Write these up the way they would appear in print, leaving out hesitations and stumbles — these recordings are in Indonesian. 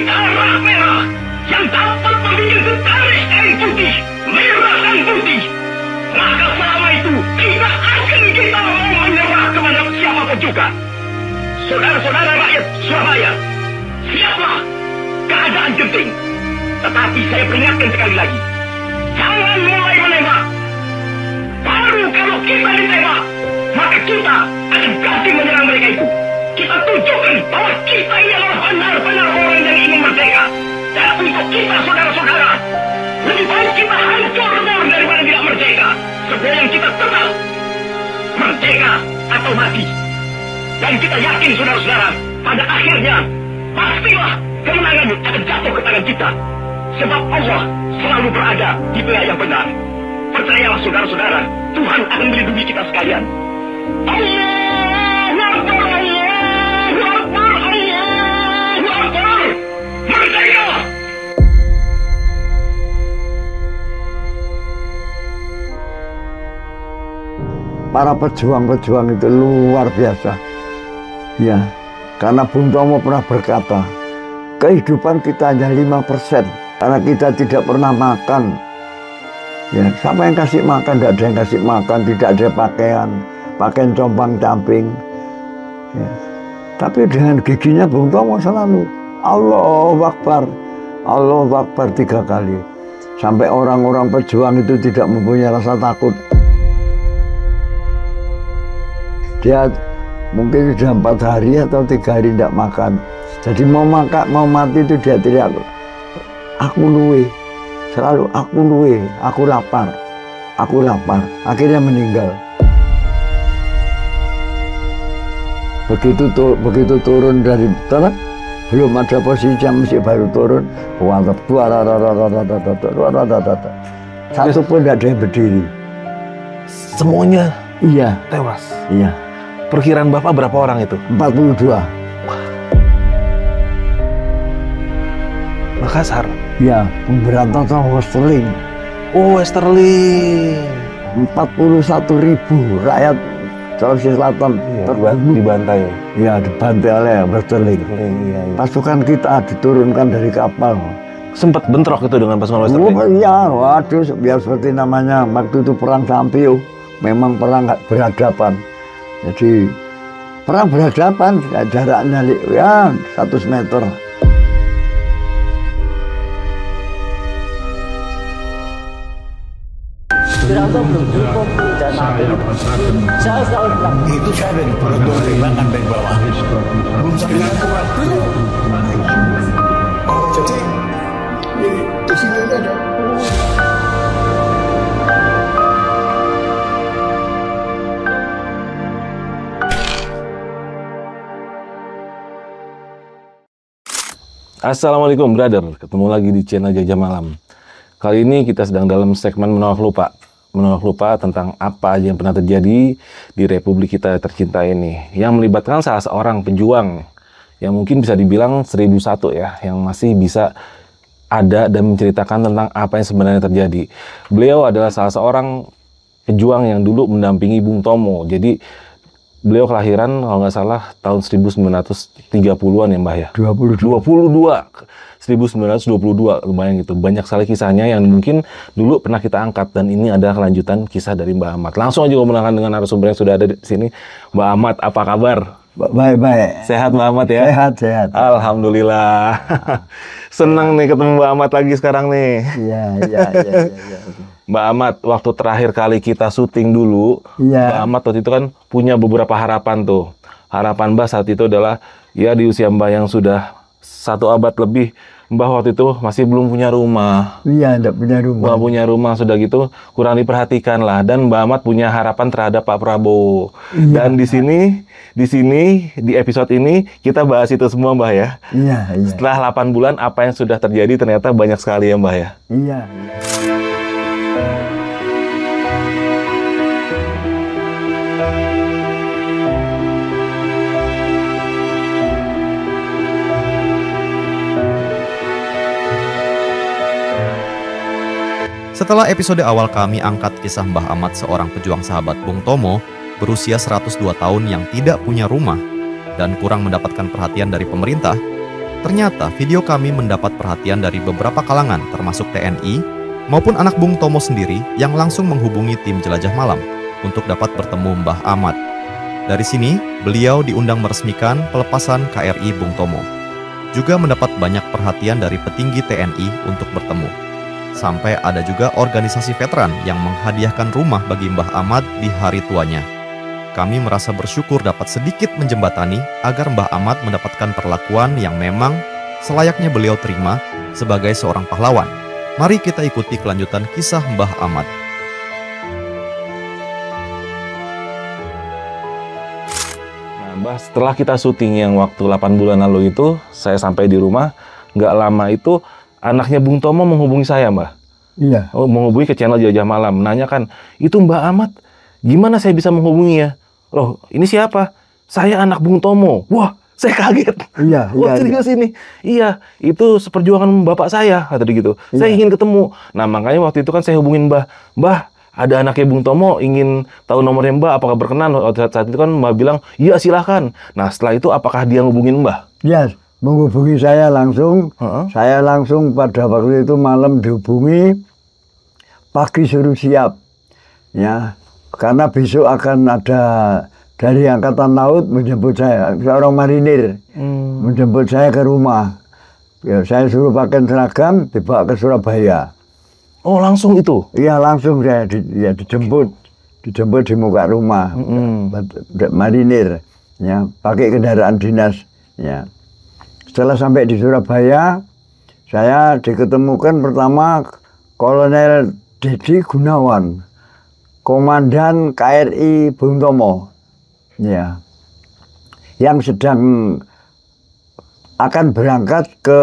darah merah yang dapat membuat setarik kain putih, merah dan putih. Maka selama itu tidak akan kita mau menyerah kepada siapapun juga. Saudara-saudara rakyat Surabaya, siaplah, keadaan genting. Tetapi saya peringatkan sekali lagi, jangan mulai menembak. Baru kalau kita ditembak, maka kita akan ganti menyerang mereka itu. Kita tunjukkan bahwa kita ini adalah benar-benar orang yang ingin merdeka. Dan untuk kita, saudara-saudara, lebih baik kita hancur daripada tidak merdeka. Sebab yang kita tetap merdeka atau mati. Dan kita yakin, saudara-saudara, pada akhirnya pastilah kemenangan akan jatuh ke tangan kita. Sebab Allah selalu berada di pihak yang benar. Percayalah, saudara-saudara, Tuhan akan melindungi kita sekalian. Allahu Akbar, Allahu Akbar, Allahu Akbar. Merdeka! Para pejuang-pejuang itu luar biasa. Ya, karena Bung Tomo pernah berkata, kehidupan kita hanya 5%. Karena kita tidak pernah makan. Ya, siapa yang kasih makan? Tidak ada yang kasih makan, tidak ada pakaian compang-camping. Ya. Tapi dengan giginya Bung Tomo selalu Allahu Akbar, Allahu Akbar 3 kali. Sampai orang-orang pejuang itu tidak mempunyai rasa takut. Dia mungkin sudah 4 hari atau 3 hari tidak makan. Jadi mau mati itu dia teriak, aku luwe, selalu aku luwe, aku lapar. Akhirnya meninggal. Begitu turun dari tanah, belum ada posisi masih baru turun, satu pun tidak ada yang berdiri. Semuanya Iya. tewas. Iya. Perkiraan Bapak berapa orang itu? 42. Makassar. Ya, pemberantasan Westerling. Oh, Westerling. 41.000 rakyat Sulawesi Selatan dibantai. Ya, dibantai oleh Westerling. Iya. Pasukan kita diturunkan dari kapal. Sempat bentrok itu dengan pasukan Westerling. Oh iya, waduh, biar seperti namanya waktu itu perang Sampio. Memang perang berhadapan. Jadi perang berhadapan, jaraknya ya 100 meter. Itu saya dari perut tembakan dari bawah. Belum sampai waktu. Oh, jadi di sini ada. Assalamualaikum brother, ketemu lagi di channel Jajah Malam. Kali ini kita sedang dalam segmen menolak lupa tentang apa aja yang pernah terjadi di Republik kita tercinta ini, yang melibatkan salah seorang pejuang yang mungkin bisa dibilang 1001 ya, yang masih bisa ada dan menceritakan tentang apa yang sebenarnya terjadi. Beliau adalah salah seorang pejuang yang dulu mendampingi Bung Tomo. Jadi beliau kelahiran kalau nggak salah tahun 1930-an ya Mbah ya? 1922, lumayan gitu. Banyak sekali kisahnya yang mungkin dulu pernah kita angkat, dan ini adalah kelanjutan kisah dari Mbah Ahmad. Langsung aja ngomongkan dengan narasumber yang sudah ada di sini. Mbah Ahmad, apa kabar? Baik. Sehat Mbah Ahmad ya? Sehat. Alhamdulillah. Senang nih ketemu Mbah Ahmad lagi sekarang nih. Iya. Mbak Ahmad, waktu terakhir kali kita syuting dulu, Iya. Mbak Ahmad waktu itu kan punya beberapa harapan tuh. Harapan Mbak saat itu adalah, ya di usia Mbak yang sudah 1 abad lebih, Mbak waktu itu masih belum punya rumah. Iya, enggak punya rumah. Mbak punya rumah, sudah gitu kurang diperhatikan lah. Dan Mbak Ahmad punya harapan terhadap Pak Prabowo. Iya. Dan di sini di episode ini kita bahas itu semua Mbak ya. Iya. Setelah 8 bulan apa yang sudah terjadi ternyata banyak sekali ya Mbak ya. Iya. Setelah episode awal kami angkat kisah Mbah Ahmad, seorang pejuang sahabat Bung Tomo, berusia 102 tahun yang tidak punya rumah dan kurang mendapatkan perhatian dari pemerintah, Ternyata video kami mendapat perhatian dari beberapa kalangan termasuk TNI maupun anak Bung Tomo sendiri yang langsung menghubungi tim Jelajah Malam untuk dapat bertemu Mbah Ahmad. Dari sini, beliau diundang meresmikan pelepasan KRI Bung Tomo. Juga mendapat banyak perhatian dari petinggi TNI untuk bertemu. Sampai ada juga organisasi veteran yang menghadiahkan rumah bagi Mbah Ahmad di hari tuanya. Kami merasa bersyukur dapat sedikit menjembatani agar Mbah Ahmad mendapatkan perlakuan yang memang selayaknya beliau terima sebagai seorang pahlawan. Mari kita ikuti kelanjutan kisah Mbah Ahmad. Nah, Mbah, setelah kita syuting yang waktu 8 bulan lalu itu, saya sampai di rumah, nggak lama itu anaknya Bung Tomo menghubungi saya, Mbah. Iya. Oh, menghubungi ke channel Jelajah Malam, menanyakan, itu Mbah Ahmad, gimana saya bisa menghubungi ya? Loh, ini siapa? Saya anak Bung Tomo. Wah, saya kaget. Iya, Wah, iya, serius ini. Iya, itu seperjuangan bapak saya, kata dia gitu. Saya ingin ketemu. Nah, makanya waktu itu kan saya hubungin Mbah. Mbah, ada anaknya Bung Tomo, ingin tahu nomornya Mbah, apakah berkenan? Saat itu kan Mbah bilang, iya silahkan. Nah, setelah itu apakah dia ngehubungin Mbah? Iya, menghubungi saya langsung. Saya langsung pada waktu itu malam dihubungi, pagi suruh siap. Ya, karena besok akan ada dari Angkatan Laut menjemput saya, seorang marinir menjemput saya ke rumah. Ya, saya suruh pakai seragam, dibawa ke Surabaya. Oh, langsung itu? Iya, langsung saya dijemput di muka rumah, marinir, ya, pakai kendaraan dinas. Ya. Setelah sampai di Surabaya, saya diketemukan pertama Kolonel Dedi Gunawan, Komandan KRI Bung Tomo. Ya, yang sedang akan berangkat ke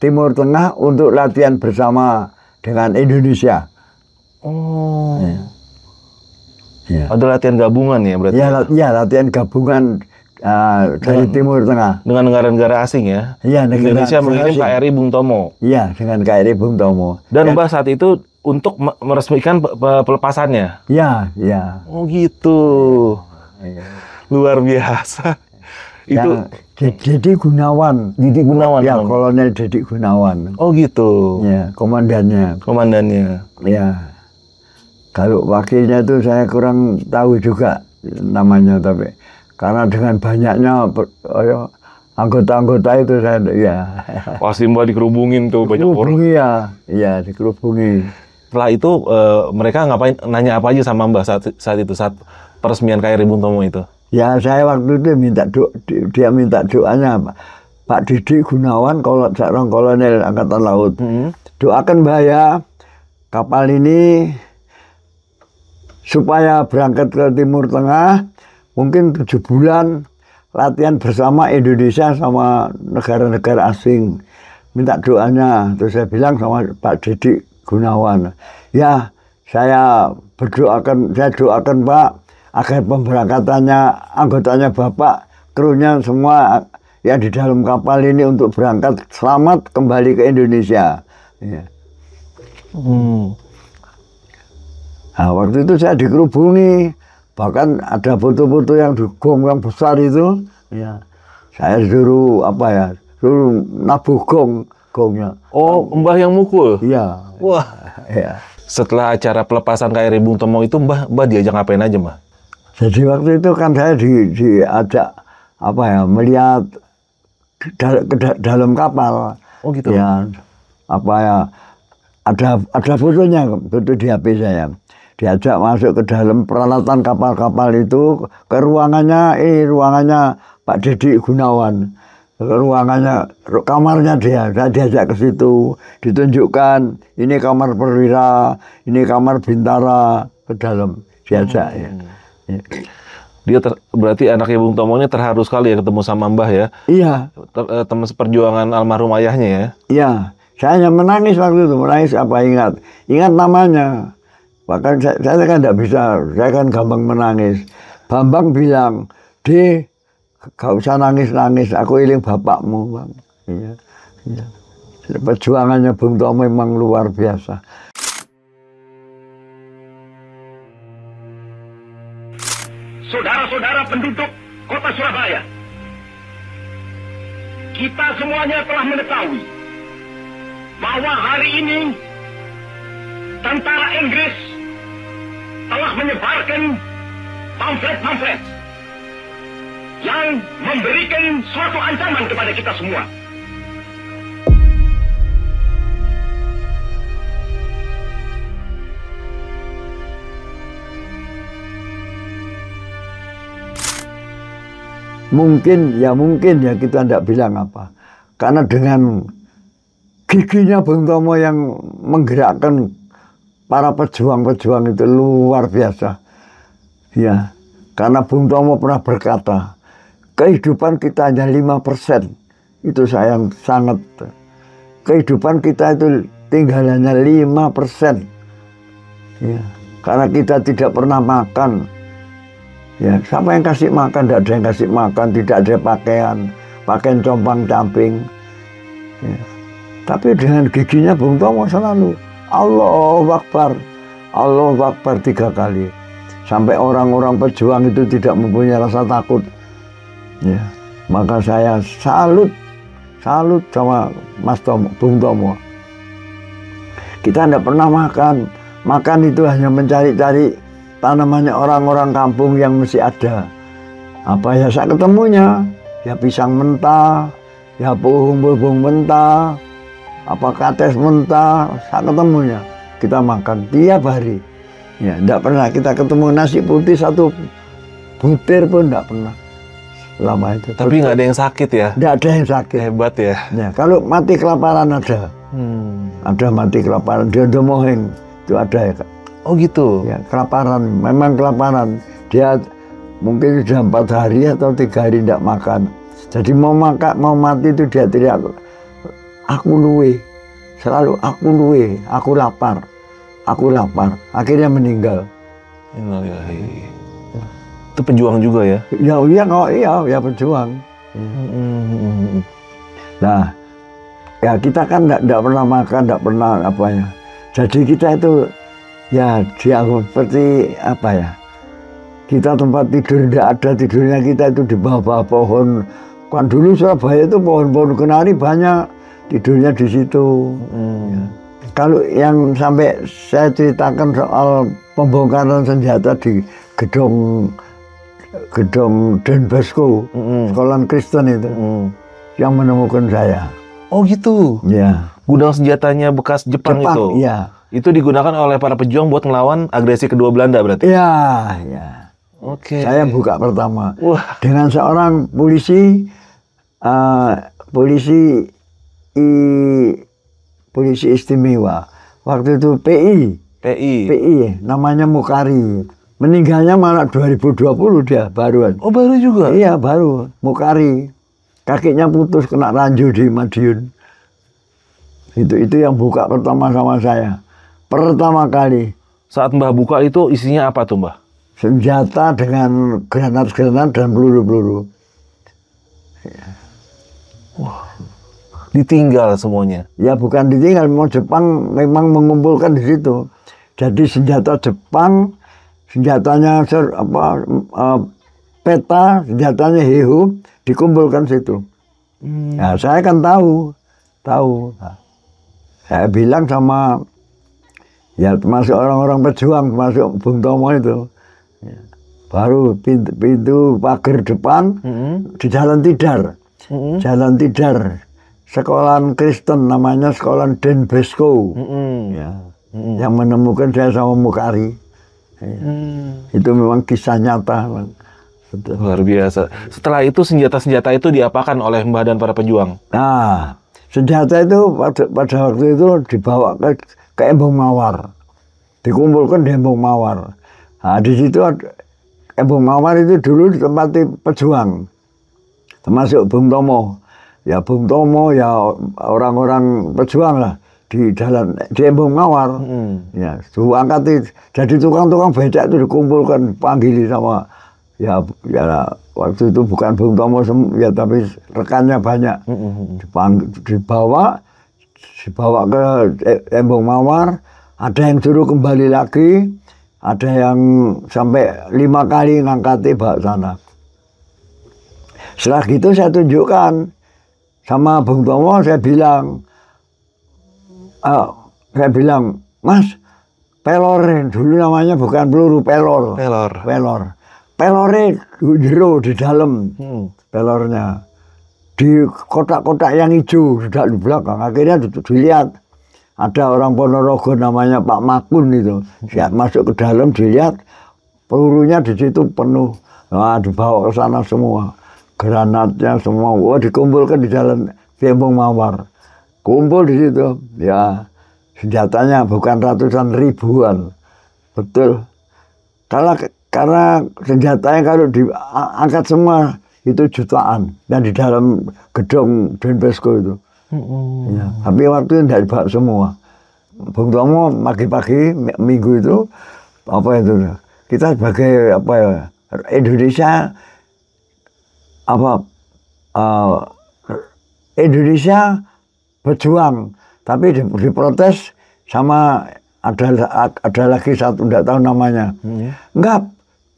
Timur Tengah untuk latihan bersama dengan Indonesia. Oh, ya. Ada latihan gabungan ya berarti? Ya, latihan gabungan dari Timur Tengah. Dengan negara-negara asing ya? Iya, Indonesia mengirim KRI Bung Tomo. Iya, dengan KRI Bung Tomo. Dan Mbah saat itu untuk meresmikan pelepasannya? Iya, iya. Oh gitu. Luar biasa. Itu Dedi Gunawan. Didi Gunawan. Ya, Kolonel Dedi Gunawan. Oh gitu. Ya, komandannya. Komandannya. Ya. Kalau wakilnya itu saya kurang tahu juga namanya, tapi karena dengan banyaknya anggota-anggota itu saya ya. Pasti Mbak dikerubungin tuh banyak orang. Ya, iya dikerubungi. Setelah itu mereka ngapain, nanya apa aja sama Mbak saat itu, saat peresmian KRI Bung Tomo itu? Ya, saya waktu itu dia minta doanya, Pak Didi Gunawan, seorang kolonel Angkatan Laut. Doakan Mbak ya, kapal ini supaya berangkat ke Timur Tengah, mungkin 7 bulan latihan bersama Indonesia sama negara-negara asing. Minta doanya. Terus saya bilang sama Pak Didi Gunawan, ya saya doakan Pak, agar pemberangkatannya, anggotanya Bapak, krunya semua yang di dalam kapal ini untuk berangkat selamat kembali ke Indonesia. Ya. Nah, waktu itu saya dikerubungi, bahkan ada foto-foto yang di gong yang besar itu, ya, saya suruh suruh nabuh gongnya. Oh, Mbah yang mukul? Iya. Wah. Ya. Setelah acara pelepasan KRI Bung Tomo itu, Mbah diajak ngapain aja, Mbah? Jadi waktu itu kan saya diajak melihat dalam kapal. Oh gitu. Ya, ada fotonya, foto di HP saya. Diajak masuk ke dalam peralatan kapal-kapal itu, ke ruangannya Pak Didi Gunawan. Kamarnya saya diajak ke situ, ditunjukkan ini kamar perwira, ini kamar bintara, ke dalam diajak. Ya. Dia berarti anaknya Bung Tomo ini terharu sekali ya ketemu sama Mbah ya? Iya. Teman seperjuangan almarhum ayahnya ya? Iya. Saya hanya menangis waktu itu, ingat namanya. Bahkan saya kan tidak bisa, saya kan gampang menangis. Bambang bilang, gak usah nangis-nangis, aku iling bapakmu, Bang. Iya. Perjuangannya Bung Tomo memang luar biasa. Saudara-saudara penduduk kota Surabaya, kita semuanya telah mengetahui bahwa hari ini tentara Inggris telah menyebarkan pamflet-pamflet yang memberikan suatu ancaman kepada kita semua. Mungkin ya kita tidak bilang apa. Karena dengan giginya Bung Tomo yang menggerakkan para pejuang-pejuang itu luar biasa. Ya, karena Bung Tomo pernah berkata, kehidupan kita hanya 5%. Itu sayang sangat. Kehidupan kita itu tinggal hanya 5%. Ya, karena kita tidak pernah makan. Ya, siapa yang kasih makan? Tidak ada yang kasih makan, tidak ada pakaian compang-camping. Ya. Tapi dengan giginya Bung Tomo selalu Allahu Akbar, Allahu Akbar 3 kali. Sampai orang-orang pejuang itu tidak mempunyai rasa takut. Ya. Maka saya salut sama Mas Tomo, Bung Tomo. Kita tidak pernah makan. Makan itu hanya mencari-cari tanamannya orang-orang kampung yang masih ada. Apa ya saya ketemunya? Ya pisang mentah, ya pohon-pohon mentah, apa kates mentah, saya ketemunya. Kita makan tiap hari. Ya, tidak pernah kita ketemu nasi putih satu butir pun tidak pernah. Lama itu. Tapi nggak ada yang sakit ya? Tidak ada yang sakit. Hebat ya. Ya, kalau mati kelaparan ada. Ada mati kelaparan, dia domohin. Itu ada ya, Kak. Oh gitu? Ya, kelaparan, memang kelaparan. Dia mungkin sudah 4 hari atau 3 hari tidak makan. Jadi mau mati itu dia teriak, aku luwe. Selalu aku luwe, aku lapar. Akhirnya meninggal. Innalillahi. Itu pejuang juga ya? Ya pejuang. Nah, ya kita kan tidak pernah makan, tidak pernah apanya. Jadi kita itu ya dianggap seperti apa ya, kita tempat tidur tidak ada, tidurnya kita itu di bawah pohon. Kan dulu Surabaya itu pohon-pohon kenari banyak, tidurnya di situ. Ya. Kalau yang sampai saya ceritakan soal pembongkaran senjata di gedung Don Bosco, sekolah Kristen itu, yang menemukan saya. Oh gitu? Ya. Gudang senjatanya bekas Jepang itu? Iya. Itu digunakan oleh para pejuang buat melawan agresi kedua Belanda berarti? Iya, ya. Oke. Saya buka pertama. Wah. Dengan seorang polisi istimewa. Waktu itu PI, namanya Mukari. Meninggalnya malah 2020 dia, baruan. Oh baru juga? Iya, baru. Mukari. Kakinya putus, kena ranjau di Madiun. Itu yang buka pertama sama saya. Pertama kali. Saat Mbah buka itu isinya apa tuh Mbah? Senjata dengan granat-granat dan peluru-peluru. Wah, ditinggal semuanya? Ya bukan ditinggal, mau Jepang memang mengumpulkan di situ. Jadi senjata Jepang, senjatanya peta, senjatanya Heiho dikumpulkan situ. Nah, saya kan tahu. Nah, saya bilang sama ya termasuk orang-orang pejuang, termasuk Bung Tomo itu. Ya, baru pintu pagar depan di Jalan Tidar. Jalan Tidar. Sekolah Kristen namanya sekolah Don Bosco. Ya. Yang menemukan saya sama Mukari. Ya. Itu memang kisah nyata. Luar biasa. Setelah itu senjata-senjata itu diapakan oleh Mbah dan para pejuang? Nah, senjata itu pada waktu itu dibawa ke Embong Mawar, dikumpulkan di Embong Mawar. Nah, di situ Embong Mawar itu dulu ditempati pejuang, termasuk Bung Tomo. Ya Bung Tomo, ya orang-orang pejuang lah di Embong Mawar. Ya, diangkat jadi tukang-tukang becak itu dikumpulkan, panggil sama ya waktu itu bukan Bung Tomo ya, tapi rekannya banyak. Dibawa ke Embong Mawar. Ada yang suruh kembali lagi, ada yang sampai 5 kali ngangkati bawa sana. Setelah gitu saya tunjukkan sama Bung Tomo saya bilang, Mas, pelorin dulu namanya bukan peluru, pelor. Pelornya jero di dalam, pelornya di kotak-kotak yang hijau di belakang. Akhirnya dilihat ada orang Ponorogo namanya Pak Makun itu, siap masuk ke dalam dilihat pelurunya di situ penuh. Nah, dibawa ke sana semua, granatnya semua, dikumpulkan di jalan Tembong Mawar. Kumpul di situ, ya senjatanya bukan ratusan ribuan, betul. Karena senjatanya kalau diangkat semua itu jutaan, dan di dalam gedung Denpasco itu. Ya, tapi waktu itu tidak dibawa semua. Bung Tomo pagi-pagi minggu itu apa itu? Kita sebagai apa ya? Indonesia Indonesia berjuang, tapi diprotes sama ada lagi satu tidak tahu namanya. Enggak,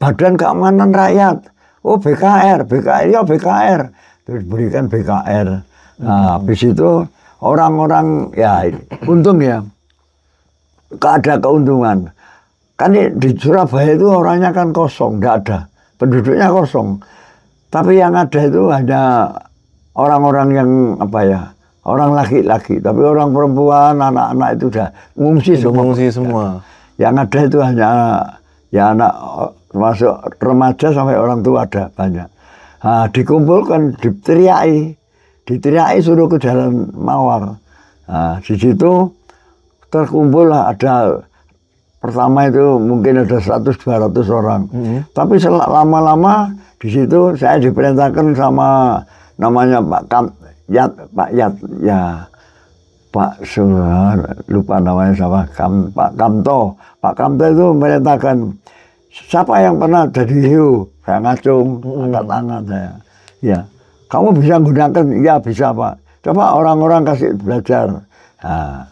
Badan Keamanan Rakyat. Oh BKR, ya BKR. Terus berikan BKR. Nah, habis itu orang-orang ya untung ya. Ada keuntungan. Kan di Surabaya itu orangnya kan kosong, tidak ada. Penduduknya kosong. Tapi yang ada itu hanya orang-orang yang apa ya, orang laki-laki. Tapi orang perempuan, anak-anak itu sudah ngungsi semua. Yang ada itu hanya ya anak termasuk remaja sampai orang tua ada banyak. Nah, dikumpulkan, diteriaki suruh ke Jalan Mawar. Nah, di situ terkumpul ada pertama itu mungkin ada 100-200 orang. Tapi lama-lama di situ saya diperintahkan sama namanya Pak Yat ya Pak lupa namanya sama Pak Kamto. Pak Kamto itu memerintahkan siapa yang pernah jadi hiu, saya ngacung, angkat tangan saya. Ya, kamu bisa gunakan, ya bisa Pak. Coba orang-orang kasih belajar. Nah,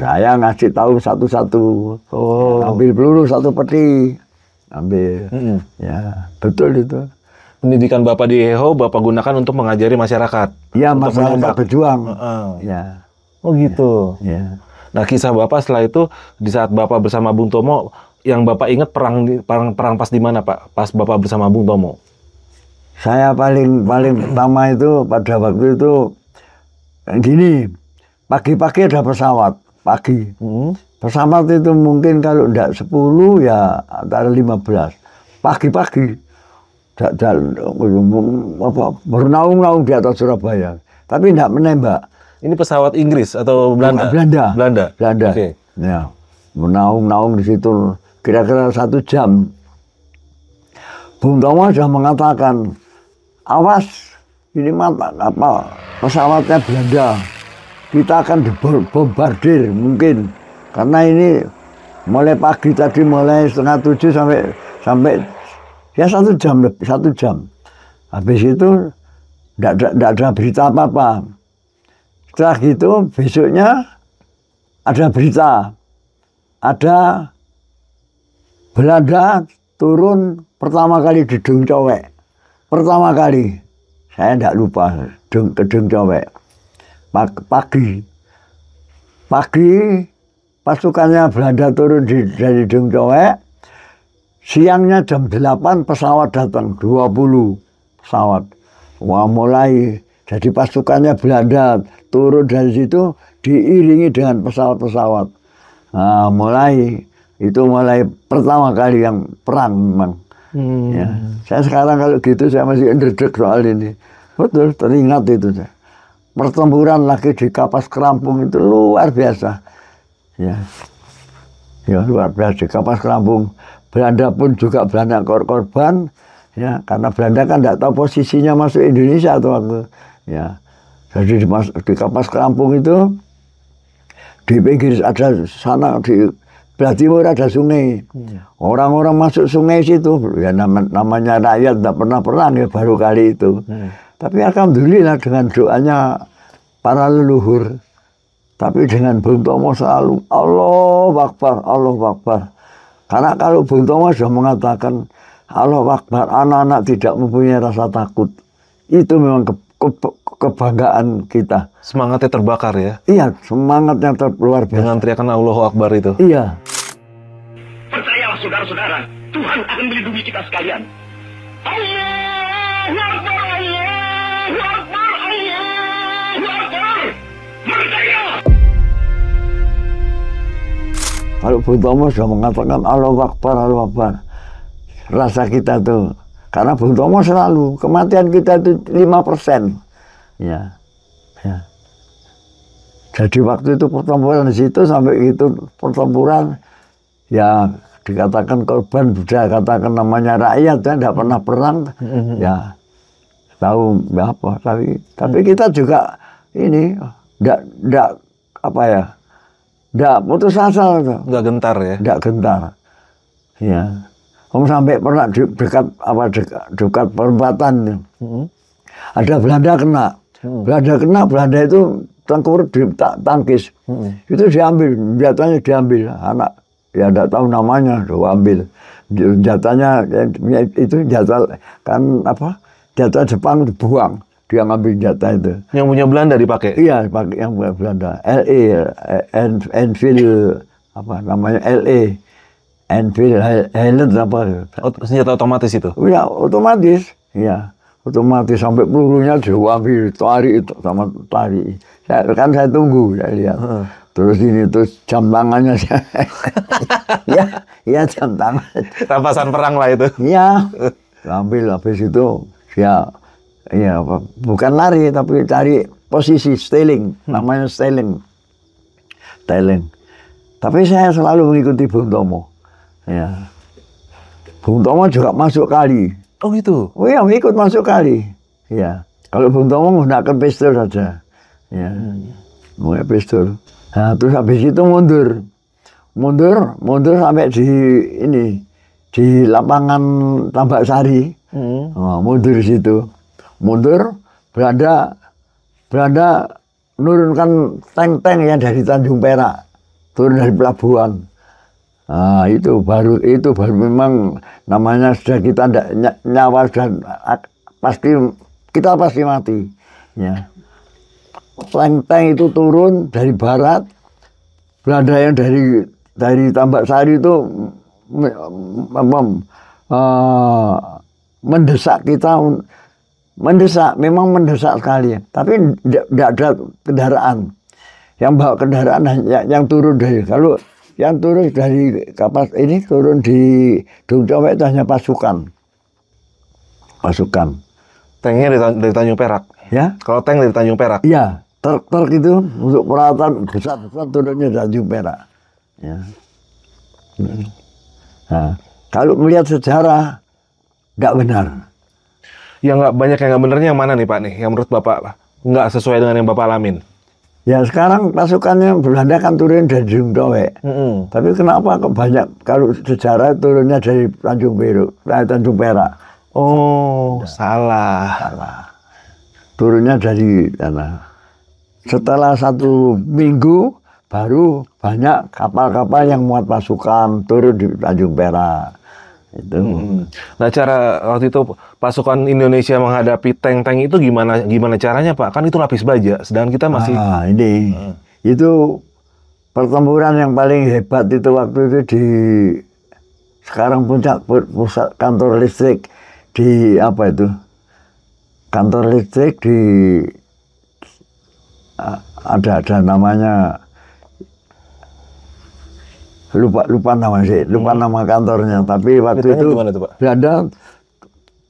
saya ngasih tahu satu-satu. Ambil peluru satu peti, ambil. Ya, betul itu. Pendidikan Bapak di EHO Bapak gunakan untuk mengajari masyarakat. Ya, masyarakat berjuang. Ya. Oh gitu. Ya. Nah, kisah Bapak setelah itu di saat Bapak bersama Bung Tomo, yang Bapak ingat perang pas di mana Pak? Pas Bapak bersama Bung Tomo? Saya paling pertama itu pada waktu itu gini, pagi-pagi ada pesawat, pagi. Pesawat itu mungkin kalau tidak 10 ya antara 15. Pagi-pagi bernaung-naung di atas Surabaya, tapi tidak menembak. Ini pesawat Inggris atau Belanda? Belanda. Oke. Ya, bernaung-naung di situ kira-kira 1 jam. Bung Tomo sudah mengatakan, awas, ini pesawatnya Belanda. Kita akan dibombardir mungkin. Karena ini mulai pagi tadi, mulai 6:30 sampai ya 1 jam lebih, 1 jam. Habis itu tidak ada berita apa-apa. Setelah itu besoknya ada berita. Ada Belanda turun pertama kali di Dung Cowek. Pertama kali. Saya tidak lupa ke Dung Cowek. Pagi pasukannya Belanda turun dari Dung Cowek. Siangnya jam 8 pesawat datang, 20 pesawat. Wah, mulai jadi pasukannya Belanda turun dari situ diiringi dengan pesawat-pesawat. Nah, mulai pertama kali yang perang memang. Ya. Saya sekarang kalau gitu saya masih ndredeg soal ini. Betul, teringat itu. Pertempuran lagi di Kapas Kerampung itu luar biasa. Ya, luar biasa di Kapas Kerampung. Belanda pun juga banyak korban. Ya, karena Belanda kan tidak tahu posisinya masuk Indonesia atau waktu. Ya, jadi di Kapas Kerampung itu di pinggir ada sana di belah timur ada sungai. Orang-orang masuk sungai situ, ya namanya rakyat tidak pernah perang ya baru kali itu. Tapi alhamdulillah dengan doanya para leluhur. Tapi dengan Bung Tomo selalu Allahu Akbar, Allahu Akbar. Karena kalau Bung Tomo sudah mengatakan Allahu Akbar, anak-anak tidak mempunyai rasa takut. Itu memang kebanggaan kita. Semangatnya terbakar ya. Iya, semangatnya luar biasa. Dengan teriakan Allahu Akbar itu. Iya. Percayalah saudara-saudara, Tuhan akan melindungi kita sekalian. Allahu Akbar, Allahu Akbar, Allahu Akbar. Merdeka! Kalau Bung Tomo sudah mengatakan Allahu Akbar, Allahu Akbar, rasa kita tuh, karena Bung Tomo selalu, kematian kita itu 5%. Ya. Jadi waktu itu pertempuran di situ, sampai itu pertempuran, ya dikatakan korban, sudah katakan namanya rakyat, ya, tidak pernah perang, ya tahu apa, tapi kita juga ini, tidak apa ya, tidak putus asa, nggak gentar ya? Tidak gentar, ya. Sampai pernah dekat perempatan, ada Belanda kena, Belanda itu tengkur di tangkis, itu diambil, senjatanya diambil, anak ya tidak tahu namanya, diambil, senjatanya itu senjata kan apa, senjata Jepang dibuang, dia ngambil senjata itu. Yang punya Belanda dipakai? Iya, dipakai yang punya Belanda, Enfield apa namanya Enfield Highland apa? Senjata otomatis itu? Iya, otomatis, iya. Otomatis sampai pelurunya diambil, tarik itu sama tarik. Saya tunggu, saya lihat. Terus ini terus jam tangannya saya. ya jam tangan. Rampasan perang lah itu. Iya. Ambil habis itu ya bukan lari tapi cari posisi stealing, namanya stealing. Tapi saya selalu mengikuti Bung Tomo. Ya. Bung Tomo juga masuk kali. Oh gitu? Oh iya, ikut masuk kali. Ya. Kalau Bung Tomo menggunakan pistol saja. Ya. Menggunakan pistol. Nah, terus habis itu mundur sampai di lapangan Tambak Sari. Mundur di situ. Belanda menurunkan tank-tank yang dari Tanjung Perak, turun dari pelabuhan. Nah, itu baru memang namanya sudah kita nyawa dan kita pasti mati. Ya. Tank-tank itu turun dari barat, Belanda yang dari Tambak Sari itu mendesak kita, memang mendesak sekali. Tapi tidak ada kendaraan. Yang bawa kendaraan yang turun dari, kalau yang turun dari kapal ini turun di Dungcowek itu hanya pasukan. Tanknya dari Tanjung Perak? Ya. Kalau tank dari Tanjung Perak? Iya. Truk itu untuk peralatan besar-besar turunnya dari Tanjung Perak. Ya. Nah, kalau melihat sejarah, nggak benar. Yang nggak banyak yang nggak benernya yang mana nih Pak nih? Yang menurut Bapak nggak sesuai dengan yang Bapak alamin? Ya sekarang pasukannya Belanda kan turun dari Dungcowek. Tapi kenapa kok banyak, kalau sejarah turunnya dari Tanjung Perak. Oh, salah. Turunnya dari sana. Setelah 1 minggu baru banyak kapal-kapal yang muat pasukan turun di Tanjung Perak. Itu. Nah, cara waktu itu pasukan Indonesia menghadapi tank-tank itu gimana caranya Pak? Kan itu lapis baja, sedangkan kita masih itu pertempuran yang paling hebat itu waktu itu di sekarang puncak pusat kantor listrik di apa itu? Kantor listrik di ada namanya, lupa nama kantornya, tapi waktu itu Belanda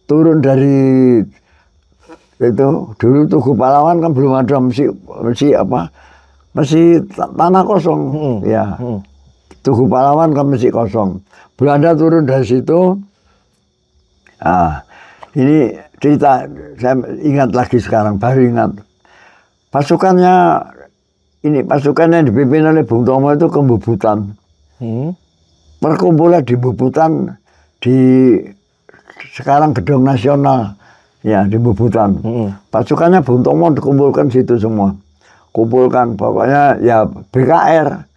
turun dari itu, dulu Tugu Pahlawan kan belum ada masih tanah kosong. Ya. Tugu Pahlawan kan masih kosong. Belanda turun dari situ. Ini cerita saya ingat lagi sekarang, baru ingat. Pasukannya dipimpin oleh Bung Tomo itu ke Bubutan. Perkumpulan di Bubutan, di sekarang Gedung Nasional, ya di Bubutan. Pasukannya Bung Tomo dikumpulkan situ semua. Kumpulkan, pokoknya ya BKR.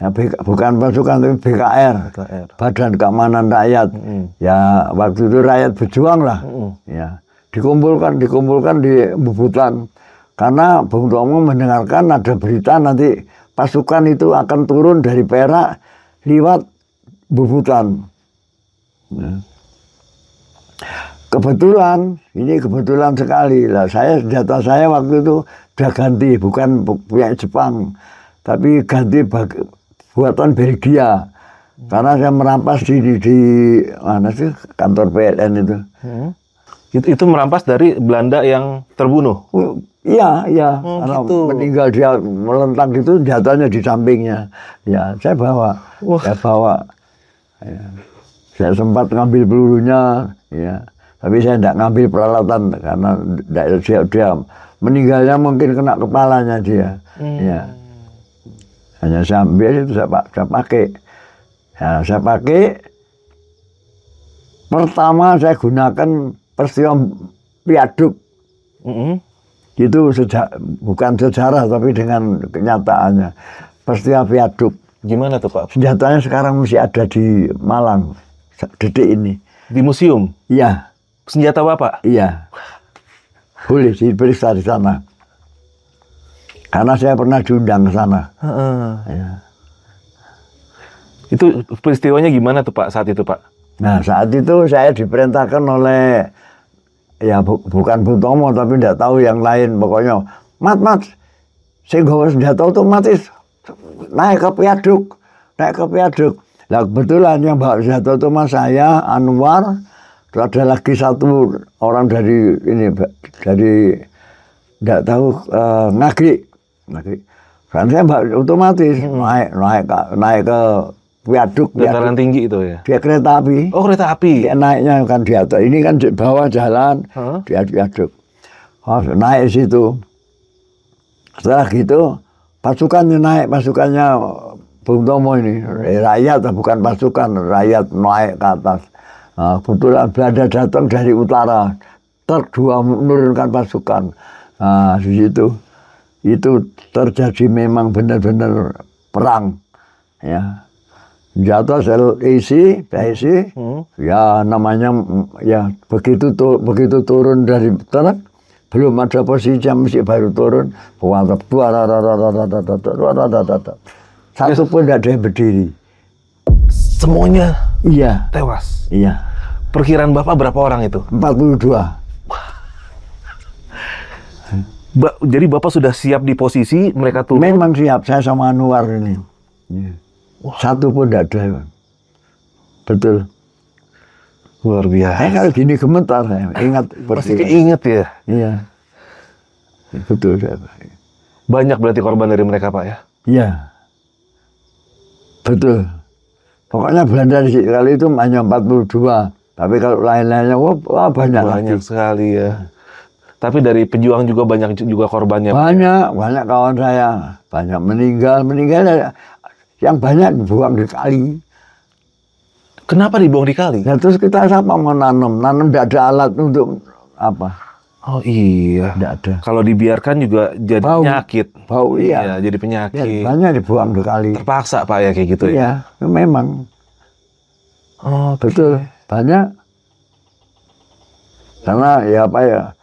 Ya, bukan pasukan tapi BKR. Badan Keamanan Rakyat. Ya waktu itu rakyat berjuang lah. Ya dikumpulkan di Bubutan. Karena Bung Tomo mendengarkan ada berita nanti pasukan itu akan turun dari Perak lewat Bubutan. Nah. Kebetulan sekali lah. Senjata saya waktu itu udah ganti, bukan punya Jepang, tapi ganti buatan Belgia. Karena saya merampas di mana sih kantor PLN itu. Itu merampas dari Belanda yang terbunuh. Iya. Oh, karena gitu. meninggal dia melentang gitu, senjatanya di sampingnya. Ya, saya bawa. Ya. Saya sempat ngambil pelurunya, ya. Tapi saya tidak ngambil peralatan karena dia meninggalnya mungkin kena kepalanya dia. Ya. Hanya saya ambil itu saya pakai. Ya, saya pakai. Pertama saya gunakan peristiwa viaduk. Itu bukan sejarah tapi dengan kenyataannya. Peristiwa viaduk. Gimana tuh Pak? Senjatanya sekarang masih ada di Malang. Detik ini. Di museum? Iya. Senjata Bapak? Iya. Boleh diperiksa di sana. Karena saya pernah diundang ke sana. Ya. Itu peristiwanya gimana tuh Pak saat itu Pak? Nah saat itu saya diperintahkan oleh ya bukan Bung Tomo tapi tidak tahu yang lain pokoknya. Mat, saya gawa senjata otomatis naik ke viaduk. Nah kebetulan yang bawa senjata otomatis saya Anwar, terus ada lagi satu orang dari tidak tahu Ngagri. Kan saya bawa otomatis naik ke viaduk. Dataran tinggi itu ya? Dia kereta api. Oh kereta api? Dia naiknya kan di atas. Ini kan di bawah jalan, dia viaduk. Naik situ. Setelah gitu, pasukannya Bung Tomo ini. Rakyat, bukan pasukan. Rakyat naik ke atas. Kebetulan Belanda datang dari utara. Dua menurunkan pasukan. Di situ. Itu terjadi memang benar-benar perang. Ya. Jatuh sel isi, ya namanya ya begitu turun dari truk, belum ada posisi mesti baru turun, satu pun tidak ada yang berdiri. Semuanya Iya. tewas? Iya. Perkiraan Bapak berapa orang itu? 42. Jadi Bapak sudah siap di posisi mereka turun? Memang siap, saya sama Anwar ini. Ya. Satu pun tidak ada. Betul. Luar biasa. Kalau gini gemetar, saya ingat. Masih keinget ya? Iya. Betul. Banyak berarti korban dari mereka Pak ya? Iya. Betul. Pokoknya Belanda kali itu hanya 42. Tapi kalau lain-lainnya, wah banyak lagi. Sekali ya. Tapi dari pejuang juga banyak juga korbannya. Banyak kawan saya. Banyak meninggal. Yang banyak dibuang di kali. Kenapa dibuang di kali? Ya, terus kita siapa mau nanam tidak ada alat untuk apa? Oh iya. Tidak ada. Kalau dibiarkan juga jadi penyakit. Bau iya. Jadi penyakit. Ya, banyak dibuang di kali. Terpaksa Pak ya kayak gitu ya? Iya, memang. Oh betul. Banyak. Karena ya apa ya?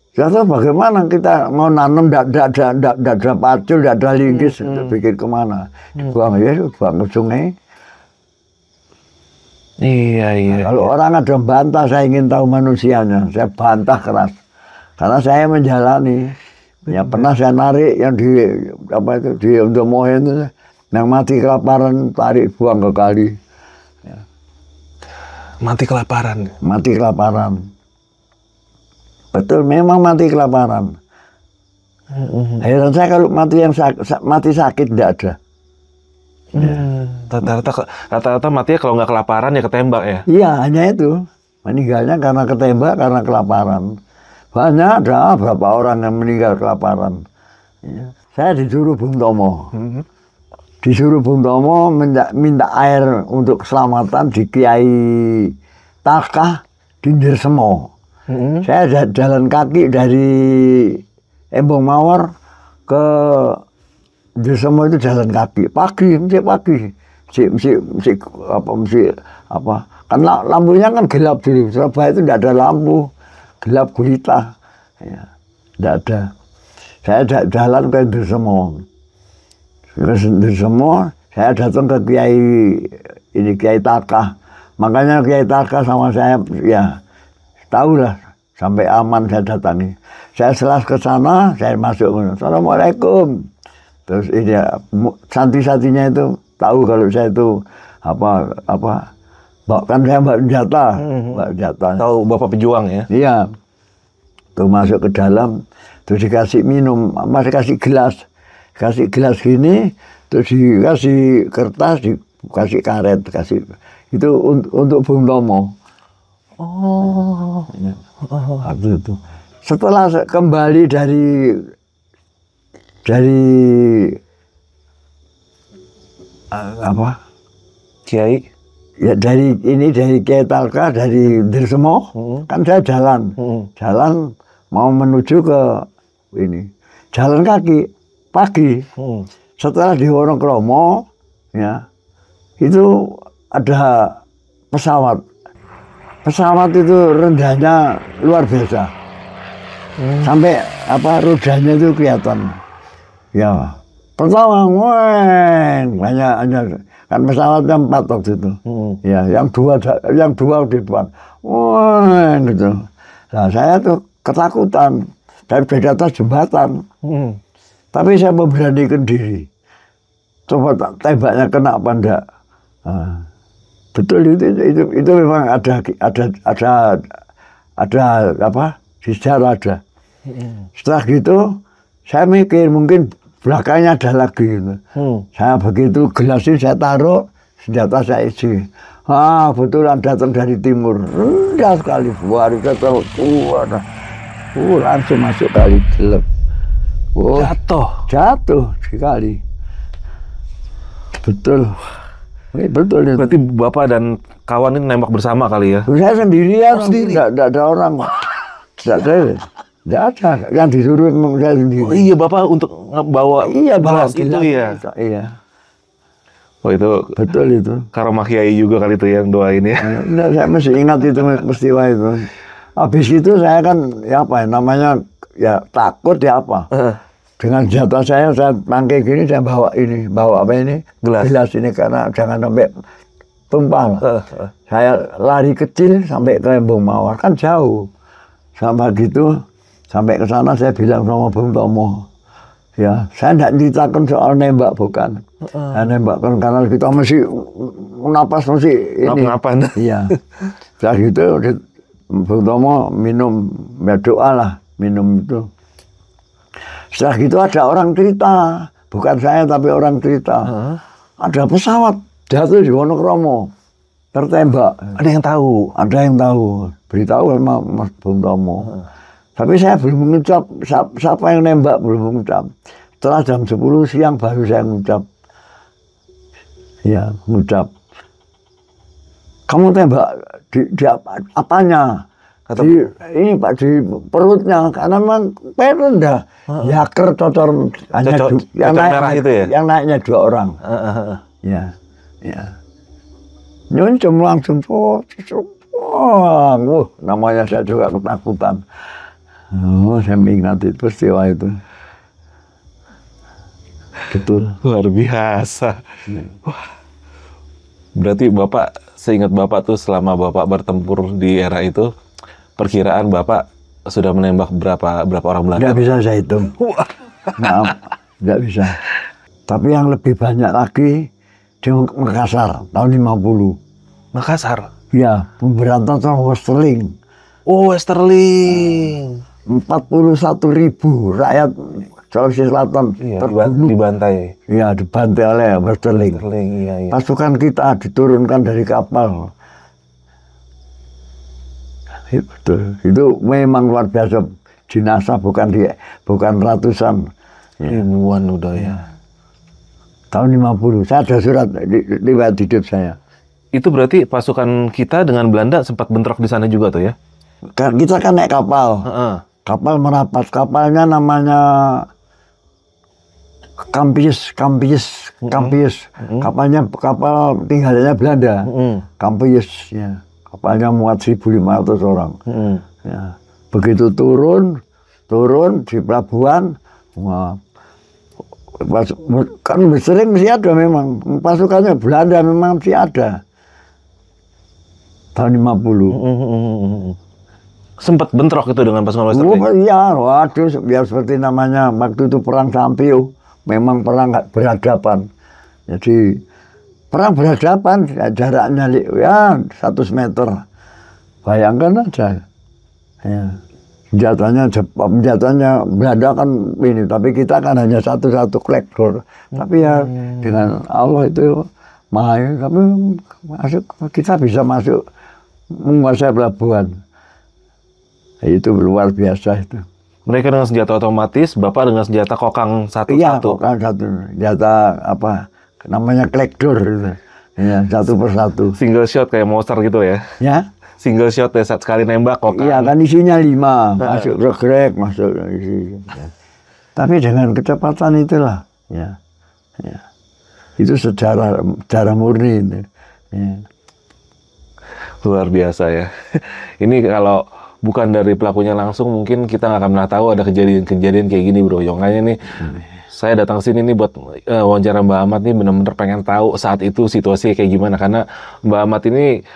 Jadi bagaimana kita mau nanam tidak ada pacul, tidak ada linggis, bikin kemana? Buang ke sungai. Iya. Kalau orang ada bantah, saya ingin tahu manusianya, saya bantah keras. Karena saya menjalani. Ya pernah saya narik yang di untuk Mohen itu, yang mati kelaparan tarik buang ke kali. Ya. Mati kelaparan. Mati kelaparan. Betul, memang mati kelaparan. Heran saya kalau mati sakit tidak ada. Rata-rata matinya kalau nggak kelaparan ya ketembak ya? Iya, hanya itu. Meninggalnya karena ketembak, karena kelaparan. Banyak ada berapa orang yang meninggal kelaparan. Ya. Saya disuruh Bung Tomo. Disuruh Bung Tomo minta air untuk keselamatan di Kiai Takah di Njersemo. Saya jalan kaki dari Embong Mawar ke Njersemo itu jalan kaki. Pagi. Kan lampunya kan gelap dulu. Surabaya itu tidak ada lampu. gelap gulita. Ya, tidak ada. Saya jalan ke Dersemo. Ke Dersemo, saya datang ke Kiai Taka. Makanya Kiai Taka sama saya, ya tahulah sampai aman saya datangi. Saya setelah ke sana, saya masuk. Assalamualaikum. Terus ini santri-santrinya itu tahu kalau saya itu kan saya mbak senjata. Tahu Bapak pejuang ya? Iya. Tuh masuk ke dalam, terus dikasih minum, masih kasih gelas gini, terus dikasih kertas, dikasih karet, itu untuk Bung Tomo. Waktu itu. Setelah kembali dari Kiai? Ya dari Kiai Talka, dari Dersemo, kan saya jalan mau menuju ke ini, jalan kaki pagi. Setelah di Wonokromo, ya itu ada pesawat itu rendahnya luar biasa, sampai rodanya itu kelihatan. Ya pertama, banyak kan pesawatnya 4 waktu itu. Ya, yang dua di depan. Gitu. Nah, saya tuh ketakutan dari atas jembatan. Tapi saya memberanikan diri. Coba tembaknya kena apa enggak. Nah, betul itu memang ada sejarah ada. Setelah gitu saya mikir mungkin belakangnya ada lagi gitu. Saya begitu gelas ini saya taruh, senjata saya isi. Betulan datang dari timur. Rendah sekali, luar biasa. Langsung masuk kali gelap. Jatuh sekali. Betul. Betul itu. Berarti Bapak dan kawan ini nembak bersama kali ya? Saya sendirian, tidak ada orang. Tidak ada, yang disuruh saya sendiri. Oh iya, Bapak untuk bawa gelas itu ya? Iya. Oh itu betul itu. Karomah Kiai juga kali itu yang doain ya? Nah, saya masih ingat itu peristiwa itu. Habis itu saya kan namanya takut Dengan senjata saya pakai gini, saya bawa gelas ini karena jangan sampai tumpah. Saya lari kecil sampai ke Embung Mawar, kan jauh. Sampai ke sana saya bilang sama Bung Tomo, ya saya tidak ceritakan soal nembak, bukan. Saya nembakkan karena kita masih napas masih ini. Iya. Setelah gitu Bung Tomo minum, doa minum itu. Setelah gitu ada orang cerita, bukan saya tapi orang cerita. Ada pesawat jatuh di Wonokromo, tertembak. Ada yang tahu? Ada yang tahu. Beritahu sama Mas Bung Tomo. Tapi saya belum mengucap, siapa yang nembak belum mengucap. Setelah jam 10 siang baru saya mengucap. Ya, mengucap. Kamu tembak di apanya? Ini Pak, di perutnya, karena memang rendah. Yaker cocor hanya yang naiknya 2 orang. Ya. Nyuncum langsung. Namanya saya juga ketakutan. Saya ingat itu peristiwa itu. Betul. Luar biasa. Wah. Berarti Bapak, seingat Bapak tuh selama Bapak bertempur di era itu, perkiraan Bapak sudah menembak berapa orang Belanda? Nggak bisa saya hitung. Maaf, nggak bisa. Tapi yang lebih banyak lagi di Makassar tahun 50. Makassar? Ya, pemberantasan Westerling. Oh, Westerling. 41.000 rakyat Sulawesi Selatan dibantai. Iya, dibantai oleh Westerling. Iya. Pasukan kita diturunkan dari kapal. Betul. Itu memang luar biasa. Jenazah bukan ratusan. Ribuan udah ya. Tahun 50. Saya ada surat riwayat hidup saya. Itu berarti pasukan kita dengan Belanda sempat bentrok di sana juga tuh ya? Kita kan naik kapal. Kapal merapat. Kapalnya namanya Kampius. Kapal tinggalnya Belanda. Kampius ya. Kapalnya muat 1.500 orang. Ya. Begitu turun di pelabuhan, wah, kan sering masih ada memang pasukannya Belanda memang masih ada tahun 50. Sempat bentrok itu dengan pasukan Western. Iya, waduh, biar seperti namanya waktu itu perang Sampio, memang perang berhadapan. Jadi perang berhadapan jaraknya ya 100 meter. Bayangkan aja. Ya. Senjatanya Belanda kan ini, tapi kita kan hanya satu klektor. Tapi ya dengan Allah itu maha, tapi kita bisa masuk menguasai pelabuhan. Itu luar biasa itu. Mereka dengan senjata otomatis, Bapak dengan senjata kokang satu. Iya, kokang satu. Senjata apa? Namanya klektor itu. Ya, satu persatu. Single shot kayak monster gitu ya? Ya. Single shot ya, saat sekali nembak kokang. Iya, kan isinya 5. Masuk regrek, masuk isi. Ya. Tapi dengan kecepatan itulah. Ya. Ya. Itu sejarah murni itu. Ya. Luar biasa ya. Ini kalau bukan dari pelakunya langsung, mungkin kita nggak akan pernah tahu ada kejadian kayak gini, Bro. Makanya nih, saya datang sini nih buat wawancara Mbak Ahmad nih, benar-benar pengen tahu saat itu situasi kayak gimana. Karena Mbak Ahmad ini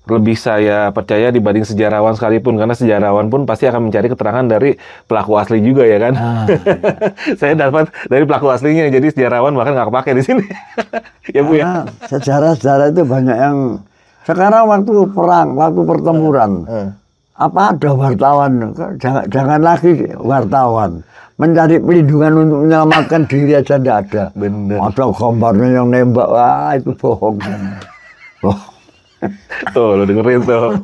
lebih saya percaya dibanding sejarawan sekalipun, karena sejarawan pun pasti akan mencari keterangan dari pelaku asli juga ya kan. Saya dapat dari pelaku aslinya, jadi sejarawan bahkan nggak kepake di sini. Ya Bu ya. Sejarah-sejarah itu banyak yang sekarang waktu perang, waktu pertempuran. Apa ada wartawan? Jangan lagi wartawan. Mencari pelindungan untuk menyelamatkan diri aja tidak ada. Bener. Ada gambarnya yang nembak, wah itu bohong. Tuh, lo dengerin tuh.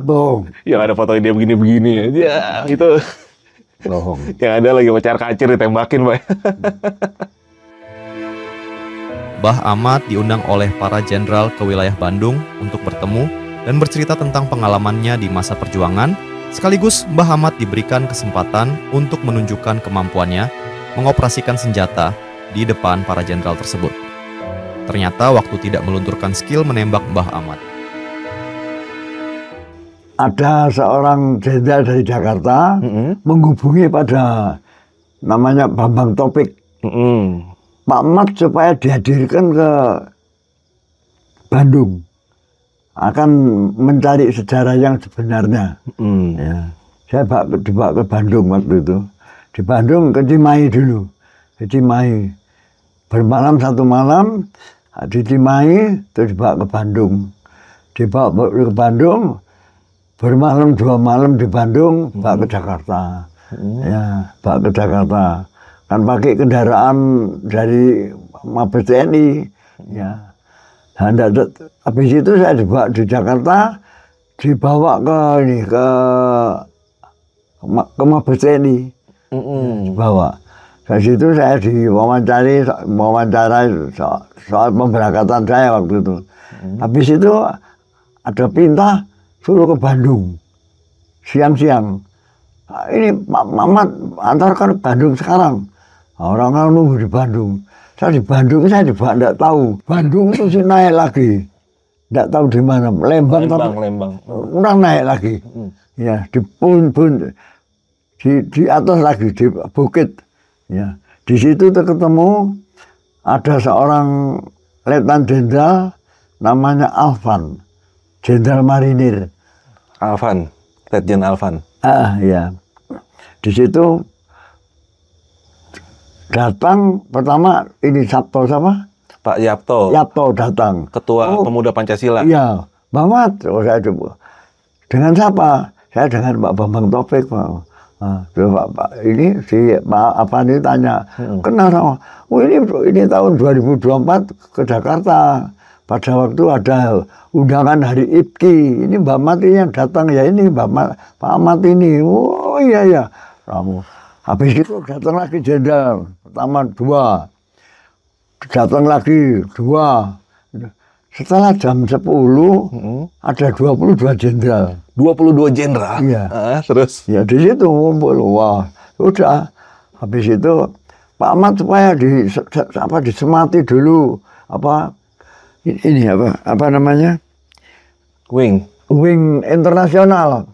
Bohong. Yang ada foto dia begini-begini. Ya, itu Bohong. yang ada lagi pacar kacir ditembakin, Pak. Mbah Ahmad diundang oleh para jenderal ke wilayah Bandung untuk bertemu dan bercerita tentang pengalamannya di masa perjuangan, sekaligus Mbah Ahmad diberikan kesempatan untuk menunjukkan kemampuannya mengoperasikan senjata di depan para jenderal tersebut. Ternyata waktu tidak melunturkan skill menembak Mbah Ahmad. Ada seorang jenderal dari Jakarta menghubungi pada namanya Bambang Topik. Pak Ahmad supaya dihadirkan ke Bandung. Akan mencari sejarah yang sebenarnya. Ya. Saya dibawa ke Bandung waktu itu. Di Bandung ke Cimahi dulu. Ke Cimahi. Bermalam 1 malam. Di Cimahi, terus dibawa ke Bandung. Dibawa ke Bandung, bermalam 2 malam di Bandung, bawa ke Jakarta. Ya, bawa ke Jakarta. Kan pakai kendaraan dari Mabes TNI. Ya. Dan habis itu saya dibawa di Jakarta, dibawa ke ini ke Mabes TNI. Dibawa. Dari situ saya diwawancara soal pemberangkatan saya waktu itu. Habis itu ada perintah suruh ke Bandung. Siang-siang. Nah, ini Pak Mamat antarkan ke Bandung sekarang. Nah, orang-orang nunggu di Bandung. Saya di Bandung, saya tidak tahu. Bandung itu sih naik lagi. Tidak tahu di mana. Lembang. Kurang naik lagi. Ya, di atas lagi, di bukit. Ya, di situ ketemu ada seorang letnan jenderal namanya Alvan, jenderal marinir. Alvan, Letjen Alvan. Ya. Di situ datang pertama ini Sabto sama? Pak Yapto. Yapto datang. Ketua Pemuda Pancasila. Iya, Mamat. Saya coba. Dengan siapa? Saya dengan Pak Bambang Topik, Pak. Pak ini si Pak apa ini tanya, kenal sama, ini tahun 2024 ke Jakarta. Pada waktu ada undangan hari IPKI, ini Mbak Ahmad ini yang datang ya, ini Pak Ahmad ini. Oh iya, kamu. Habis itu datang lagi jenderal, pertama 2, datang lagi 2. Setelah jam 10 ada 22 jenderal. 22 jenderal. Iya. Terus? Ya di situ ngumpul. Wah, udah. Habis itu Pak Ahmad supaya disemati dulu ini apa namanya? Wing Internasional.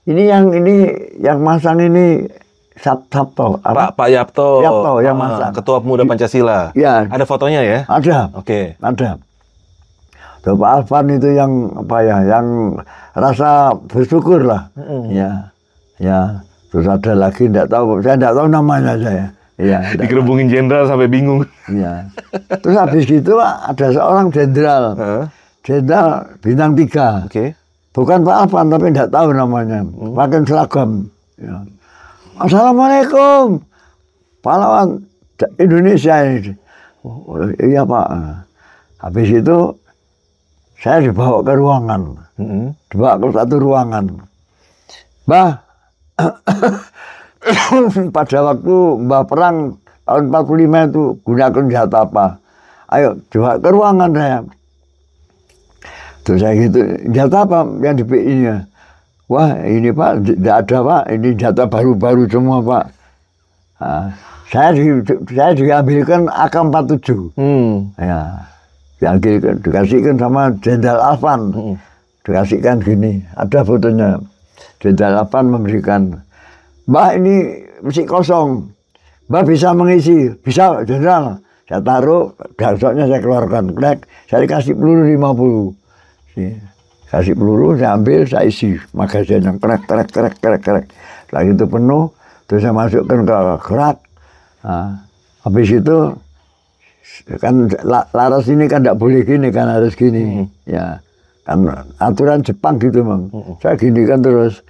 Ini yang masang ini Sabto. Pak Yapto. Yapto yang masang. Ketua Pemuda Pancasila. Ya. Ada fotonya ya? Ada. Oke. Ada. Tuh, Pak Alvan itu yang apa ya? Yang rasa bersyukur lah. Ya. Ya. Terus ada lagi saya enggak tahu namanya saya. Iya. Dikerubungin jenderal sampai bingung. Iya. Terus habis gitu ada seorang jenderal. Jenderal bintang 3. Oke. Bukan Pak Alvan tapi enggak tahu namanya. Pakai seragam. Ya. Assalamualaikum. Pahlawan Indonesia ini. Oh, iya Pak. Habis itu saya dibawa ke ruangan. Dibawa ke satu ruangan. Mbah, pada waktu Mbah perang tahun 45 itu gunakan senjata apa? Ayo, dibawa ke ruangan saya. Terus saya gitu, senjata apa yang di PI-nya? Wah, ini Pak, tidak ada Pak. Ini senjata baru-baru semua Pak. Nah, saya diambilkan AK-47. Ya. Dikasihkan sama Jenderal Alvan. Dikasihkan gini, ada fotonya. Jenderal Alvan memberikan, Mbah ini mesti kosong. Mbah bisa mengisi, bisa Jenderal. Saya taruh, besoknya saya keluarkan. Klek, saya dikasih peluru 50. Kasih peluru, saya ambil, saya isi. Magazinnya krek. Lagi itu penuh, terus saya masukkan ke gerak. Nah, habis itu kan laras ini kan tidak boleh gini kan, harus gini. Ya, kan aturan Jepang gitu Bang. Saya gini kan terus.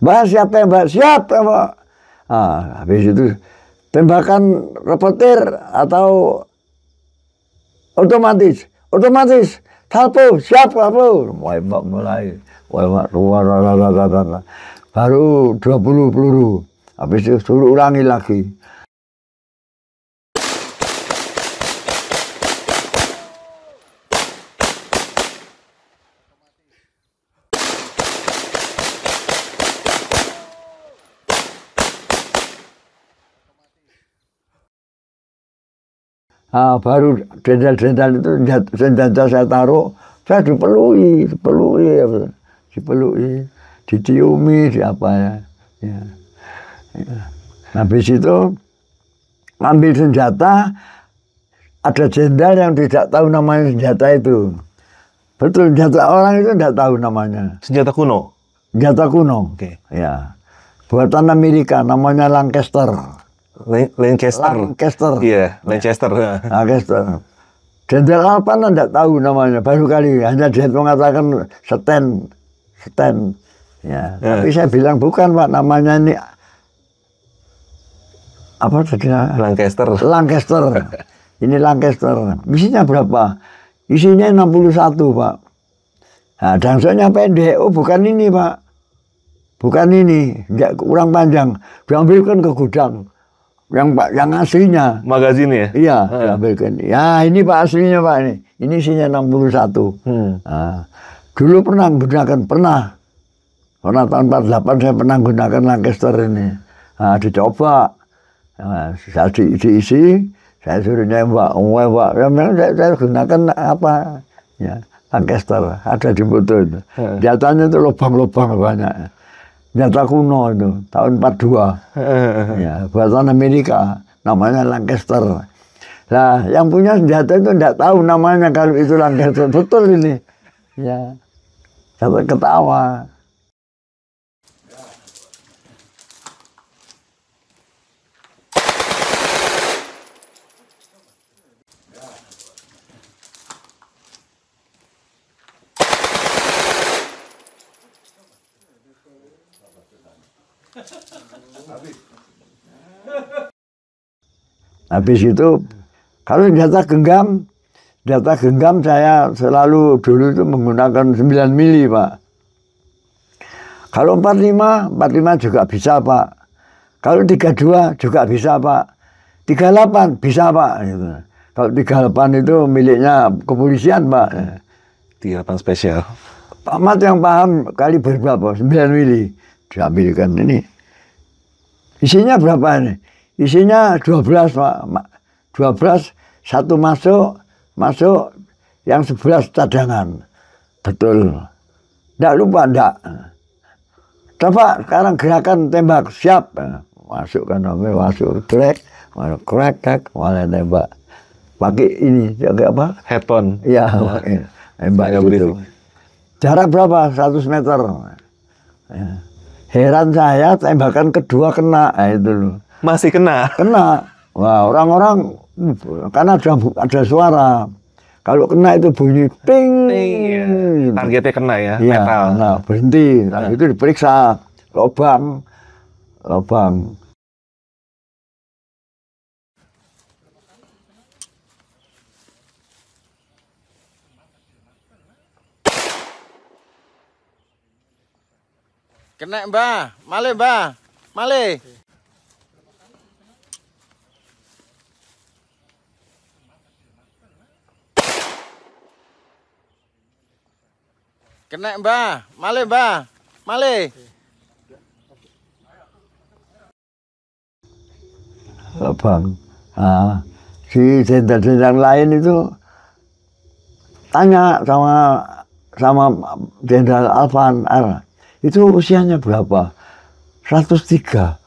Mbak siap tembak, siap tembak. Habis itu tembakan repetir atau otomatis. Salpo, siap salpo. Mulai. Baru 20 peluru. Habis itu suruh ulangi lagi. Baru jenderal itu senjata saya taruh, saya dipelui, diciumi, siapa ya. Habis itu ambil senjata, ada jenderal yang tidak tahu namanya senjata itu. Betul, senjata orang itu tidak tahu namanya. Senjata kuno? Senjata kuno. Oke. Ya. Buatan Amerika, namanya Lancaster. Lancaster. Iya, Lancaster. Lancaster. Jenderal Alvan tidak tahu namanya, baru kali. Hanya dia mengatakan Sten. Ya. Tapi saya bilang bukan Pak, namanya ini apa tadi? Lancaster. Ini Lancaster. Isinya berapa? Isinya 61 Pak. Nah, dangsonya pendek. Oh bukan ini Pak. Bukan ini, kurang panjang. Diambilkan ke gudang. Yang aslinya. Magazin ya? Iya, diambilkan. Ya ini Pak aslinya Pak ini. Ini isinya 61. Nah, dulu pernah gunakan, Karena tahun 48 saya pernah gunakan Lancaster ini. Nah, dicoba. Nah, saya diisi, saya suruh nembak. Ya memang saya gunakan apa? Ya, Lancaster. Ada di foto itu. Senjatanya itu lubang-lubang banyak. Senjata kuno itu, tahun 42. Ya, buatan Amerika, namanya Lancaster. Nah, yang punya senjata itu tidak tahu namanya kalau itu Lancaster. Betul ini. Ya, saya ketawa. Habis itu kalau senjata genggam saya selalu dulu itu menggunakan 9 mili Pak. Kalau 45 juga bisa Pak. Kalau 32 juga bisa Pak. 38 bisa Pak. Gitu. Kalau 38 itu miliknya kepolisian Pak. 38 spesial. Pak Mat yang paham kaliber berapa? 9 mili. Diambilkan ini. Isinya berapa ini? Isinya 12 Pak. 12, satu masuk, yang 11 cadangan. Betul. Nggak lupa, nggak. Coba sekarang gerakan tembak, siap. Masukkan nomor, masuk, krek, malah tembak. Pakai ini, pakai apa? Headphone. Iya, pakai tembak itu. Jarak berapa? 100 meter. Ya. Heran saya, tembakan kedua kena, itu loh. Masih kena? Kena. Wah, orang-orang, karena ada suara. Kalau kena itu bunyi ting. Targetnya kena ya, iya, metal. Nah, berhenti. Nah, itu diperiksa. Lobang. Kena mbah, malih mbah, malih. Kena mbah, malih mbah, malih. Lobang. Nah, si jenderal lain itu tanya sama Jenderal Alvan, itu usianya berapa? 103.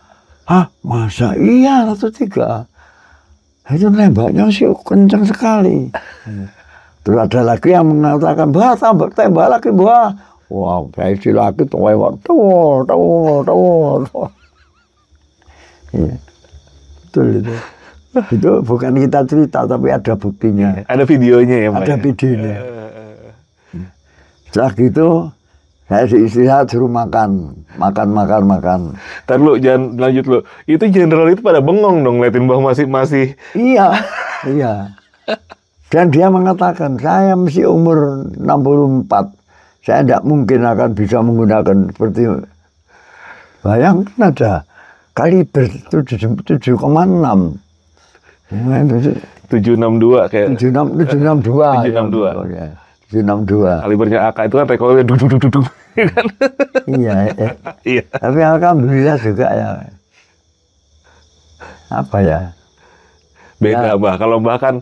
Hah, masa iya 103? Itu nembaknya sih kencang sekali. Terus ada lagi yang mengatakan, bah, tembak lagi, bah. Wah, saya isi lagi, tuh. Iya, betul itu. Itu bukan kita cerita, tapi ada buktinya. Ada videonya ya, Pak? Ada videonya. Setelah gitu, saya istirahat suruh makan. Ntar lu, jangan lanjut lu. Itu jenderal itu pada bengong dong, ngeliatin bahwa masih. Iya. Dan dia mengatakan, saya masih umur 64. Saya tidak mungkin akan bisa menggunakan seperti, bayangkan ada kaliber 7,6. 762 kayak. 762. 762. Kalibernya AK itu kan recoilnya duduk. Iya. Iya. Tapi alhamdulillah juga ya. Apa ya? Beda, Mbah. Kalau Mbah kan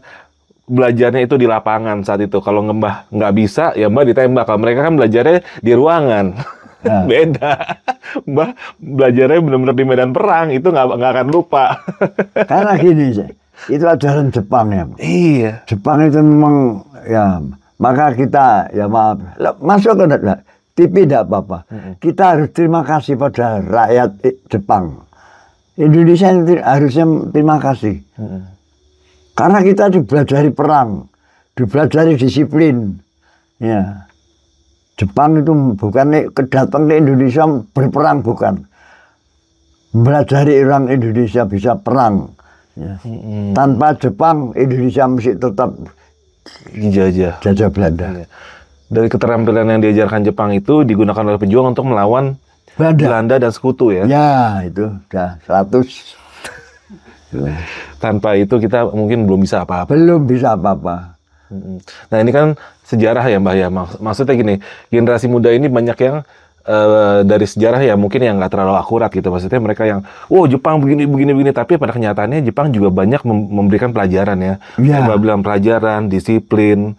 belajarnya itu di lapangan saat itu. Kalau Mbah nggak bisa, ya Mbah ditembak. Kalau mereka kan belajarnya di ruangan. Ya. Beda. Mbah belajarnya benar-benar di medan perang. Itu nggak akan lupa. Karena gini, itu ajaran Jepang ya. Iya. Jepang itu memang ya. Maka kita, ya maaf, masuk ke TV tidak apa-apa. Kita harus terima kasih pada rakyat Jepang. Indonesia harusnya terima kasih. Karena kita dibelajari perang, dibelajari disiplin. Ya. Jepang itu bukan kedatang ke Indonesia berperang, bukan. Belajari orang Indonesia bisa perang. Ya. Tanpa Jepang, Indonesia mesti tetap jajah Belanda. Dari keterampilan yang diajarkan Jepang itu digunakan oleh pejuang untuk melawan Belanda dan sekutu ya. Ya, itu udah 100. Tanpa itu kita mungkin belum bisa apa-apa. Belum bisa apa-apa. Nah, ini kan sejarah ya, Mbah ya. Maksudnya gini, generasi muda ini banyak yang dari sejarah ya mungkin yang nggak terlalu akurat gitu. Maksudnya mereka yang, Jepang begini. Tapi pada kenyataannya Jepang juga banyak memberikan pelajaran ya. Mbak bilang pelajaran, disiplin,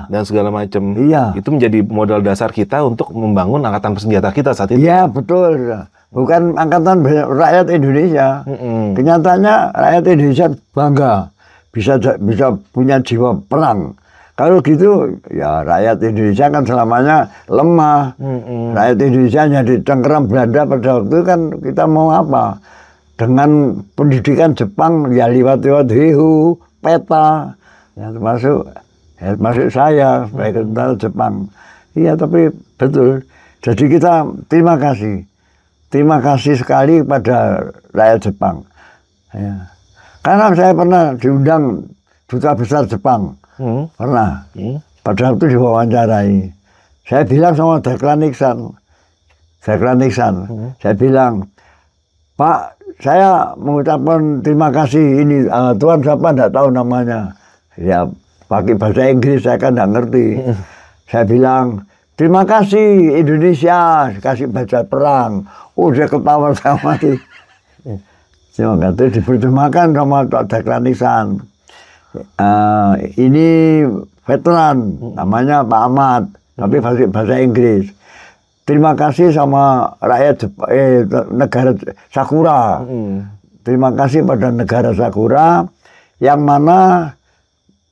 dan segala macam. Itu menjadi modal dasar kita untuk membangun angkatan bersenjata kita saat itu. Iya, betul. Bukan angkatan rakyat Indonesia. Kenyataannya rakyat Indonesia bangga bisa punya jiwa perang. Kalau gitu, ya rakyat Indonesia kan selamanya lemah. Rakyat Indonesia jadi cengkeram Belanda pada waktu itu kan kita mau apa? Dengan pendidikan Jepang, ya lewat Heihu, peta, ya termasuk saya sebagai tentara Jepang. Iya, tapi betul. Jadi kita terima kasih. Terima kasih sekali kepada rakyat Jepang. Ya. Karena saya pernah diundang Duta Besar Jepang. Pernah. Pada waktu diwawancarai. Saya bilang sama Deklan Nixon. Saya bilang, Pak, saya mengucapkan terima kasih ini. Tuan siapa tidak tahu namanya. Ya, pakai bahasa Inggris saya kan tidak ngerti. Saya bilang, terima kasih Indonesia, kasih baca perang. Dia ketawa sama mati. Terima kasih diperjumakan sama Deklan Nixon. Ini veteran, namanya Pak Ahmad, tapi bahasa Inggris. terima kasih sama rakyat negara Sakura. Terima kasih pada negara Sakura yang mana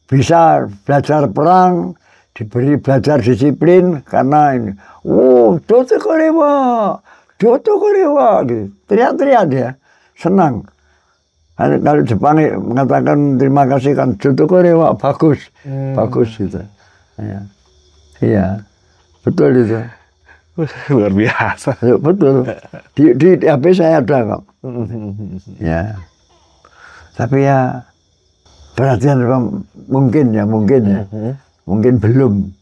bisa belajar perang, diberi belajar disiplin karena ini. Doto Korewa, gitu. Teriak-teriak dia, senang. Kalau Jepang mengatakan terima kasih kan Doto Korewa, bagus, bagus gitu. Ya. Iya, betul itu. Luar biasa. Ya, betul. Di HP saya ada kok. Ya. Tapi ya perhatian mungkin ya. Mungkin belum.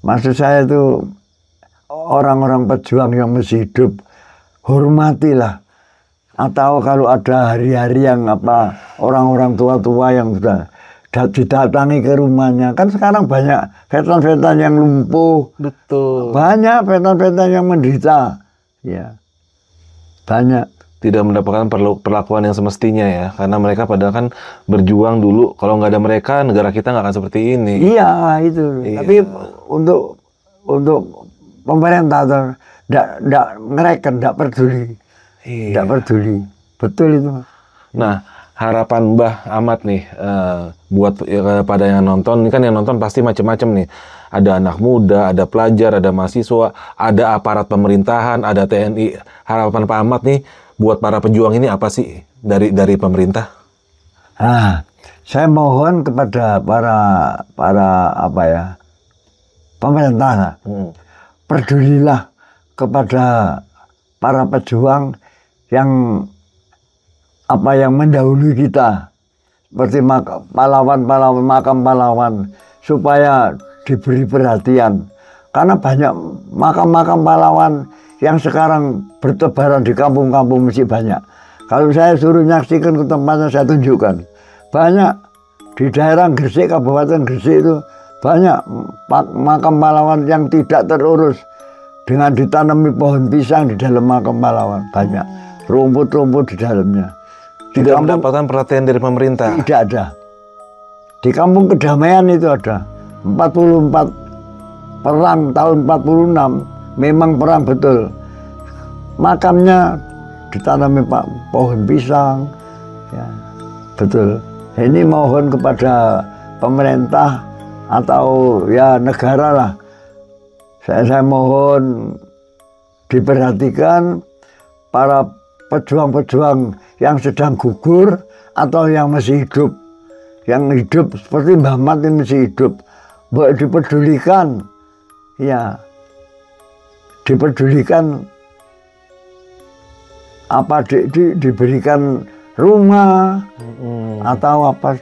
Maksud saya itu orang-orang pejuang yang masih hidup, hormatilah. Atau kalau ada hari-hari yang orang-orang tua-tua yang sudah didatangi ke rumahnya, kan sekarang banyak veteran-veteran yang lumpuh, betul, banyak veteran-veteran yang menderita, ya banyak tidak mendapatkan perlakuan yang semestinya ya, karena mereka padahal kan berjuang dulu. Kalau nggak ada mereka, negara kita nggak akan seperti ini. Iya itu. Iya. Tapi untuk pemerintah tidak ngereken, tidak peduli, tidak peduli, betul itu. Nah, harapan Mbah Ahmad nih buat pada yang nonton, ini kan yang nonton pasti macam-macam nih. Ada anak muda, ada pelajar, ada mahasiswa, ada aparat pemerintahan, ada TNI. Harapan Pak Ahmad nih buat para pejuang ini apa sih dari pemerintah? Saya mohon kepada para pemerintah, pedulilah kepada para pejuang yang mendahului kita, seperti pahlawan-pahlawan, makam pahlawan, supaya diberi perhatian. Karena banyak makam-makam pahlawan yang sekarang bertebaran di kampung-kampung masih banyak. Kalau saya suruh nyaksikan ke tempatnya, saya tunjukkan. Banyak di daerah Gresik, Kabupaten Gresik itu banyak makam pahlawan yang tidak terurus, dengan ditanami pohon pisang di dalam makam pahlawan. Banyak rumput-rumput di dalamnya. Tidak mendapatkan perhatian dari pemerintah? Tidak ada. Di Kampung Kedamaian itu ada 44 perang tahun 46, memang perang betul. Makamnya ditanami pohon pisang, ya, betul. Ini mohon kepada pemerintah atau ya negara lah. Saya mohon diperhatikan para pejuang-pejuang yang sedang gugur atau yang masih hidup. Yang hidup seperti Mbah Ahmad ini masih hidup. Boleh dipedulikan, ya, dipedulikan diberikan rumah atau apa.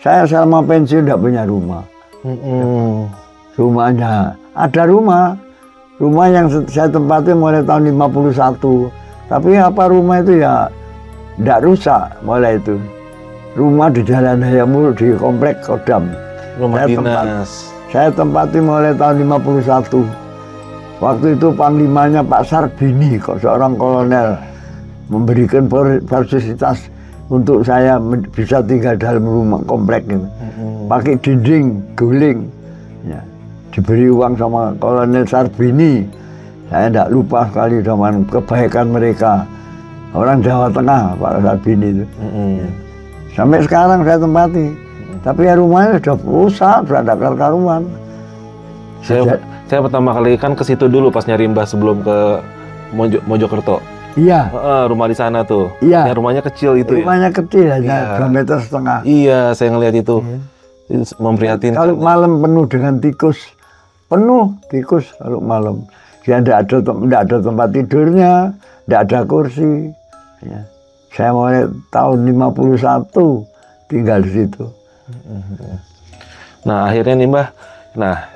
Saya selama pensiun tidak punya rumah. Rumahnya ada rumah yang saya tempati mulai tahun 51. Tapi rumah itu ya tidak rusak mulai itu. Rumah di Jalan Hayamur di Komplek Kodam. Rumah dinas. Saya tempati mulai tahun 51. Waktu itu panglimanya Pak Sarbini, seorang kolonel, memberikan fasilitas untuk saya bisa tinggal dalam rumah komplek itu. Pakai dinding, guling. Ya. Diberi uang sama Kolonel Sarbini. Saya tidak lupa sekali dengan kebaikan mereka. Orang Jawa Tengah, Pak Sarbini itu. Ya. Sampai sekarang saya tempati. Tapi ya rumahnya sudah rusak, sudah ada karuan. Saya pertama kali kan ke situ dulu pas nyari Mbah sebelum ke Mojokerto. Iya. Rumah di sana tuh. Iya. Ya, rumahnya kecil itu. Rumahnya kecil, hanya 2,5 meter. Iya, saya ngelihat itu. Itu memprihatinkan. Kalau malam penuh dengan tikus. Penuh tikus kalau malam. Ya tidak ada tempat tidurnya, tidak ada kursi. Ya. Saya mulai tahun 51 tinggal di situ. Nah, akhirnya nih Mbah,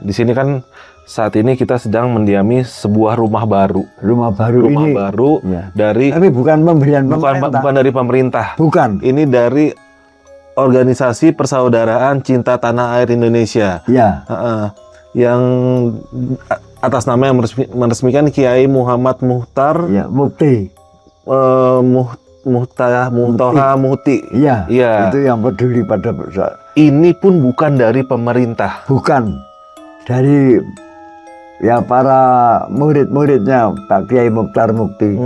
di sini kan saat ini kita sedang mendiami sebuah rumah baru. Rumah baru ya. Dari tapi bukan pemberian pemerintah. Bukan dari pemerintah. Bukan. Ini dari Organisasi Persaudaraan Cinta Tanah Air Indonesia. Ya. Yang atas nama yang meresmikan Kiai Muhammad Muhtar. Ya, Mukti. Muhtoha Muhti. Iya. Ya. Itu yang peduli pada. Ini pun bukan dari pemerintah. Bukan. Dari ya para murid-muridnya Pak Kiai Mukhtar Mukti.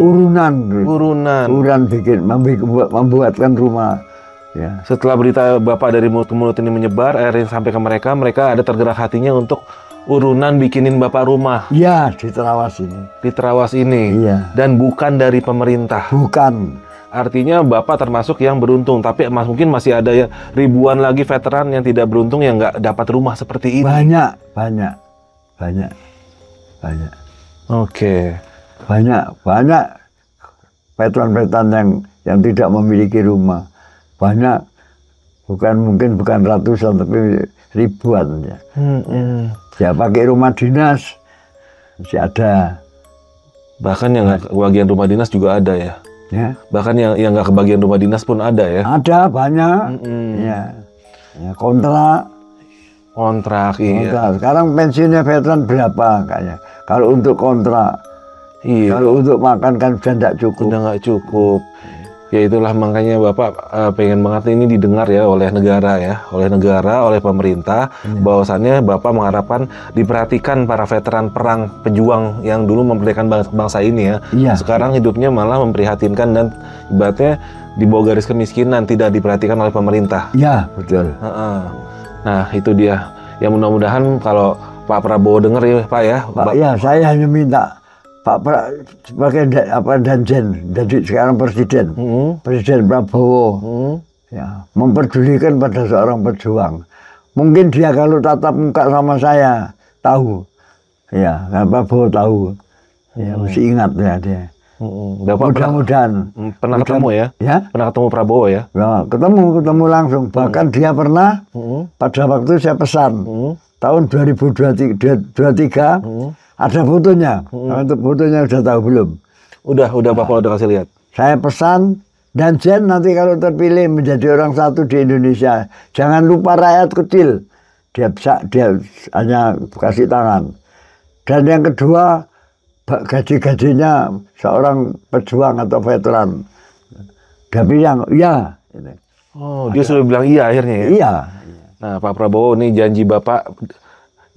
Urunan bikin membuatkan rumah. Ya. Setelah berita Bapak dari mulut ke mulut ini menyebar, akhirnya sampai ke mereka ada tergerak hatinya untuk urunan bikinin Bapak rumah. Iya, di Terawas ini. Di Terawas ini. Iya. Dan bukan dari pemerintah. Bukan. Artinya Bapak termasuk yang beruntung, tapi mungkin masih ada ya ribuan lagi veteran yang tidak beruntung yang nggak dapat rumah seperti ini. Banyak. Oke. Banyak veteran-veteran yang tidak memiliki rumah. Banyak, bukan ratusan tapi ribuan ya. Ya pakai rumah dinas masih ada. Bahkan yang nggak kebagian rumah dinas juga ada ya. Ya. Bahkan yang nggak kebagian rumah dinas pun ada ya. Ada banyak. Ya, kontrak. Iya. Sekarang pensiunnya veteran berapa kayaknya? Kalau untuk kontrak. Iya. Kalau untuk makan kan sudah tidak cukup. Udah nggak cukup. Ya itulah makanya Bapak pengen banget ini didengar ya oleh negara ya, oleh pemerintah, bahwasannya Bapak mengharapkan diperhatikan para veteran perang pejuang yang dulu memerdekakan bangsa ini ya. Iya. Sekarang hidupnya malah memprihatinkan dan ibaratnya di bawah garis kemiskinan, tidak diperhatikan oleh pemerintah. Iya, betul. Nah itu dia. Ya mudah-mudahan kalau Pak Prabowo dengar ya Pak ya. Pak, ya saya hanya minta Pak sebagai Danjen, jadi sekarang Presiden Prabowo, ya memperdulikan pada seorang pejuang. Mungkin dia kalau tatap muka sama saya tahu, ya kan Prabowo tahu, ya mesti ingat ya dia. Mudah-mudahan pernah ketemu ya? Pernah ketemu Prabowo ya? Ya ketemu langsung. Bahkan dia pernah pada waktu saya pesan tahun 2023. Ada fotonya. Untuk fotonya sudah tahu belum? Udah Bapak udah kasih lihat. Saya pesan Danjen nanti kalau terpilih menjadi orang satu di Indonesia, jangan lupa rakyat kecil. Dia hanya kasih tangan. Dan yang kedua, gaji-gajinya seorang pejuang atau veteran. Dia bilang iya. Oh, dia sudah bilang iya akhirnya ya? Iya. Nah, Pak Prabowo ini janji Bapak.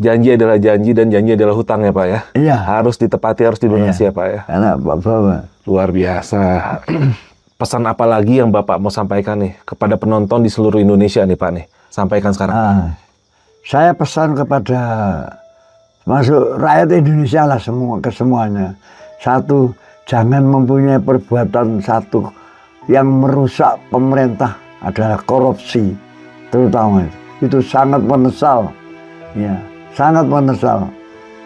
Janji adalah janji dan janji adalah hutang ya Pak ya? Iya. Harus ditepati, harus dilunasi ya Pak ya? Karena Bapak luar biasa. Pesan apa lagi yang Bapak mau sampaikan nih kepada penonton di seluruh Indonesia nih Pak nih? Sampaikan sekarang. Saya pesan kepada rakyat Indonesia lah kesemuanya. Satu, jangan mempunyai perbuatan satu yang merusak pemerintah adalah korupsi. Terutama itu sangat menyesal. Ya. Sangat menyesal.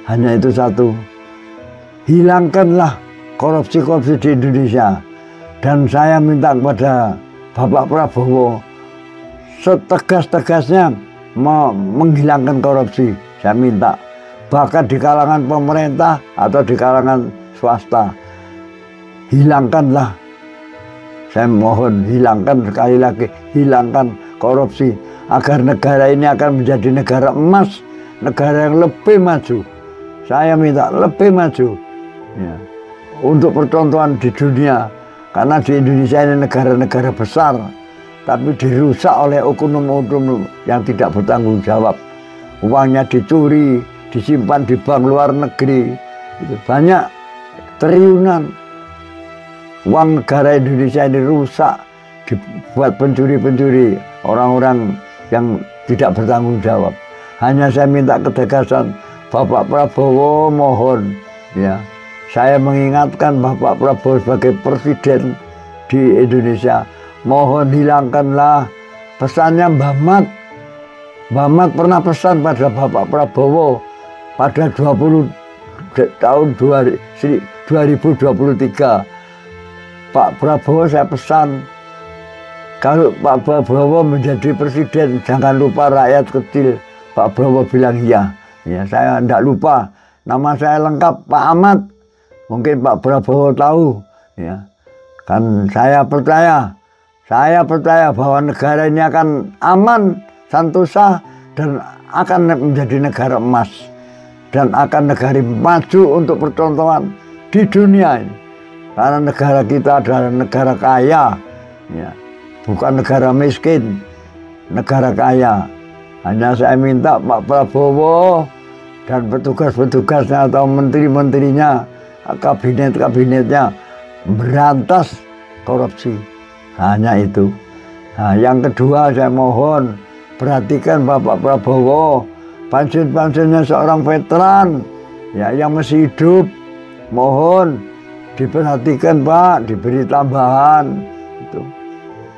Hanya itu satu. Hilangkanlah korupsi-korupsi di Indonesia. Dan saya minta kepada Bapak Prabowo setegas-tegasnya menghilangkan korupsi. Saya minta. Bahkan di kalangan pemerintah atau di kalangan swasta. Hilangkanlah. Saya mohon hilangkan sekali lagi. Hilangkan korupsi. Agar negara ini akan menjadi negara emas. Negara yang lebih maju. Saya minta lebih maju ya, untuk percontohan di dunia. Karena di Indonesia ini negara-negara besar, tapi dirusak oleh oknum-oknum yang tidak bertanggung jawab. Uangnya dicuri, disimpan di bank luar negeri. Itu banyak triliunan. Uang negara Indonesia ini rusak, dibuat pencuri-pencuri, orang-orang yang tidak bertanggung jawab. Hanya saya minta ketegasan Bapak Prabowo, mohon ya. Saya mengingatkan Bapak Prabowo sebagai presiden di Indonesia, mohon hilangkanlah pesannya Mbah Mat. Mbah Mat pernah pesan pada Bapak Prabowo pada 20 tahun 2023. Pak Prabowo saya pesan, kalau Pak Prabowo menjadi presiden jangan lupa rakyat kecil. Pak Prabowo bilang iya. Ya, saya tidak lupa. Nama saya lengkap Pak Ahmad. Mungkin Pak Prabowo tahu. Ya, kan saya percaya bahwa negara ini akan aman, santosa, dan akan menjadi negara emas. Dan akan negara maju untuk percontohan di dunia ini. Karena negara kita adalah negara kaya. Ya, bukan negara miskin. Negara kaya. Hanya saya minta Pak Prabowo dan petugas-petugasnya atau menteri-menterinya, kabinet-kabinetnya berantas korupsi. Hanya itu. Nah, yang kedua saya mohon perhatikan Bapak Prabowo, pensiun-pensiunnya seorang veteran ya yang masih hidup, mohon diperhatikan Pak, diberi tambahan itu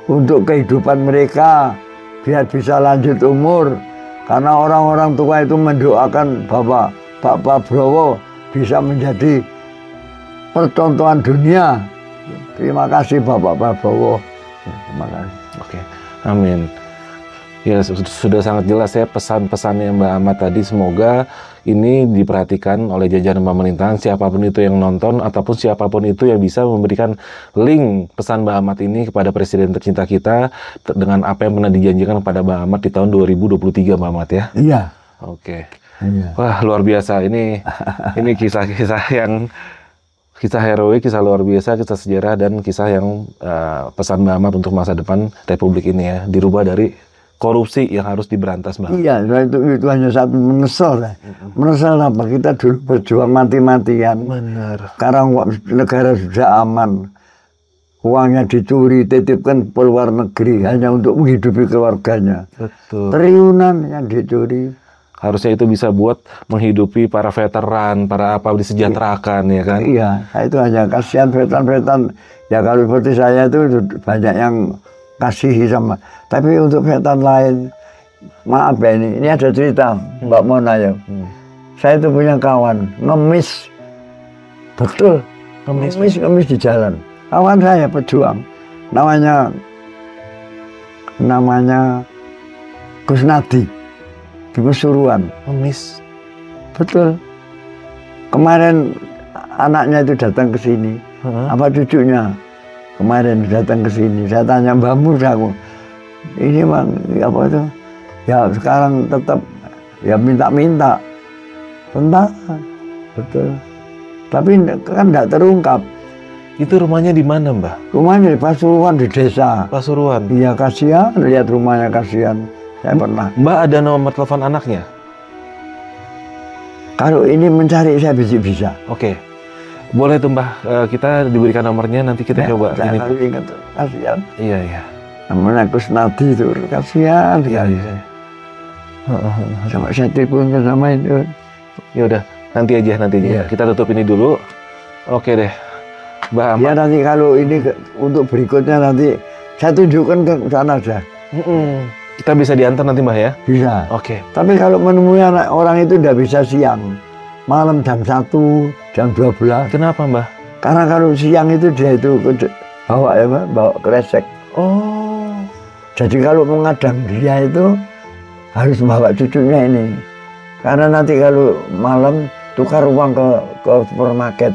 untuk kehidupan mereka biar bisa lanjut umur, karena orang-orang tua itu mendoakan Bapak Prabowo bisa menjadi percontohan dunia. Terima kasih Bapak Prabowo. Terima kasih. Oke, amin. Ya, sudah sangat jelas ya pesan-pesannya Mbak Ahmad tadi. Semoga ini diperhatikan oleh jajaran pemerintahan, siapapun itu yang nonton ataupun siapapun itu yang bisa memberikan link pesan Mbak Ahmad ini kepada Presiden tercinta kita dengan apa yang pernah dijanjikan kepada Mbak Ahmad di tahun 2023, Mbak Ahmad ya. Iya. Oke. Iya. Wah, luar biasa ini kisah-kisah yang kisah heroik, kisah luar biasa, kisah sejarah dan kisah yang pesan Mbak Ahmad untuk masa depan Republik ini ya, dirubah dari korupsi yang harus diberantas, Mbak. Iya, itu hanya satu, menyesal. Menyesal apa? Kita dulu berjuang mati-matian. Benar. Sekarang negara sudah aman. Uangnya dicuri, titipkan ke luar negeri hanya untuk menghidupi keluarganya. Betul. Triliunan yang dicuri. Harusnya itu bisa buat menghidupi para veteran, para apa disejahterakan ya kan? Iya, itu hanya kasihan veteran-veteran. Ya kalau seperti saya itu banyak yang kasihi sama. Tapi untuk veteran lain, maaf ya ini ada cerita Mbak Mona ya. Saya itu punya kawan, ngemis. Betul, ngemis di jalan. Kawan saya pejuang, namanya Kusnadi. Di Pasuruan. Ngemis. Betul. Kemarin anaknya itu datang ke sini. Apa cucunya? Kemarin datang ke sini. Saya tanya Mbak Mus aku. Ini Bang, apa itu? Ya sekarang tetap ya minta-minta. Tentang. Betul. Tapi kan tidak terungkap. Itu rumahnya di mana, Mbak? Rumahnya di Pasuruan, di desa. Pasuruan. Iya, kasihan. Lihat rumahnya kasihan. Saya pernah. Mbak ada nomor telepon anaknya? Kalau ini mencari saya bisa. Oke. Boleh tuh Mbak, kita diberikan nomornya, nanti kita coba. Saya Ini. kalau ingat, kasihan. Iya, iya. Namanya Kusnadi itu, kasihan. Iya, sekali. iya. Sama saya teleponkan sama itu. Ya udah, nanti aja. Iya. Kita tutup ini dulu. Oke deh. Mbak Ahmad. Ya nanti kalau ini untuk berikutnya nanti saya tunjukkan ke sana aja. Kita bisa diantar nanti Mbak ya? Bisa. Oke. Tapi kalau menemui orang itu tidak bisa siang. Malam jam 1, jam 12. Kenapa Mbak? Karena kalau siang itu dia itu bawa kresek. Oh. Jadi kalau mengadang dia itu harus bawa cucunya ini. Karena nanti kalau malam tukar uang ke supermarket.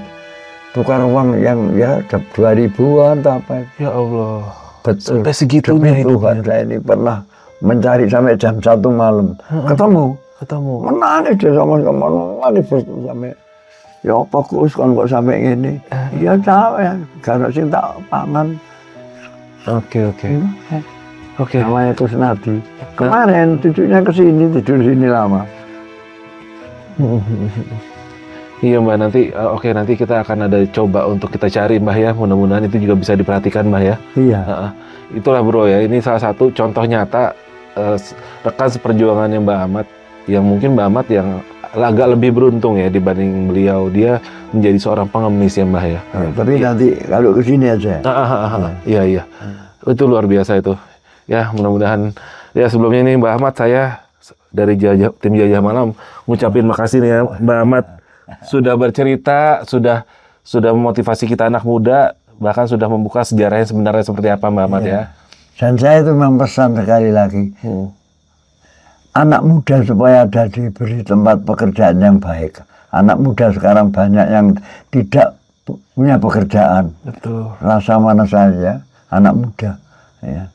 Tukar uang yang ya 2.000-an atau apa. Ya Allah. Betul. Sampai segitunya Demi Tuhan, saya ini pernah mencari sampai jam 1 malam. Ketemu. Menangis dia sama-sama, nangis sampai. Ya apa Kus kan kok sampai gini? Ya capek, karena sing tak pangan. Oke. Namanya Kusnadi. Kemarin cucunya kesini, tidur sini lama. Iya Mbak, nanti kita akan ada coba untuk kita cari Mbak ya. Mudah-mudahan itu juga bisa diperhatikan Mbak ya. Iya. Itulah bro ya, ini salah satu contoh nyata rekan seperjuangannya Mbak Ahmad, yang mungkin Mbak Ahmad yang agak lebih beruntung ya dibanding beliau. Dia menjadi seorang pengemis ya Mbak ya. Tapi nanti kalau kesini aja. Iya. Itu luar biasa itu. Ya mudah-mudahan. Ya sebelumnya ini Mbak Ahmad, saya dari tim Jajah Malam ngucapin makasih nih ya Mbak Ahmad. Sudah bercerita, sudah memotivasi kita anak muda, bahkan sudah membuka sejarahnya sebenarnya seperti apa Mbak Ahmad ya. Dan saya itu memang pesan sekali lagi. Anak muda supaya ada diberi tempat pekerjaan yang baik. Anak muda sekarang banyak yang tidak punya pekerjaan. Betul. Rasa mana saja anak muda. Ya.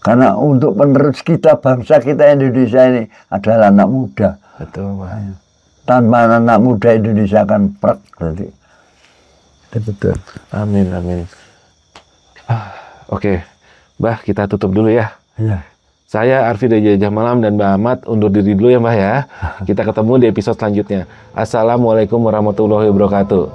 Karena untuk penerus kita, bangsa kita Indonesia ini adalah anak muda. Betul Mbak. Ya. Tanpa anak muda Indonesia akan prak berarti. Betul. Amin. Oke. Mbah, kita tutup dulu ya. Iya. Saya Arfi dari Jajah Malam dan Mbak Ahmad undur diri dulu ya Mbak ya. Kita ketemu di episode selanjutnya. Assalamualaikum warahmatullahi wabarakatuh.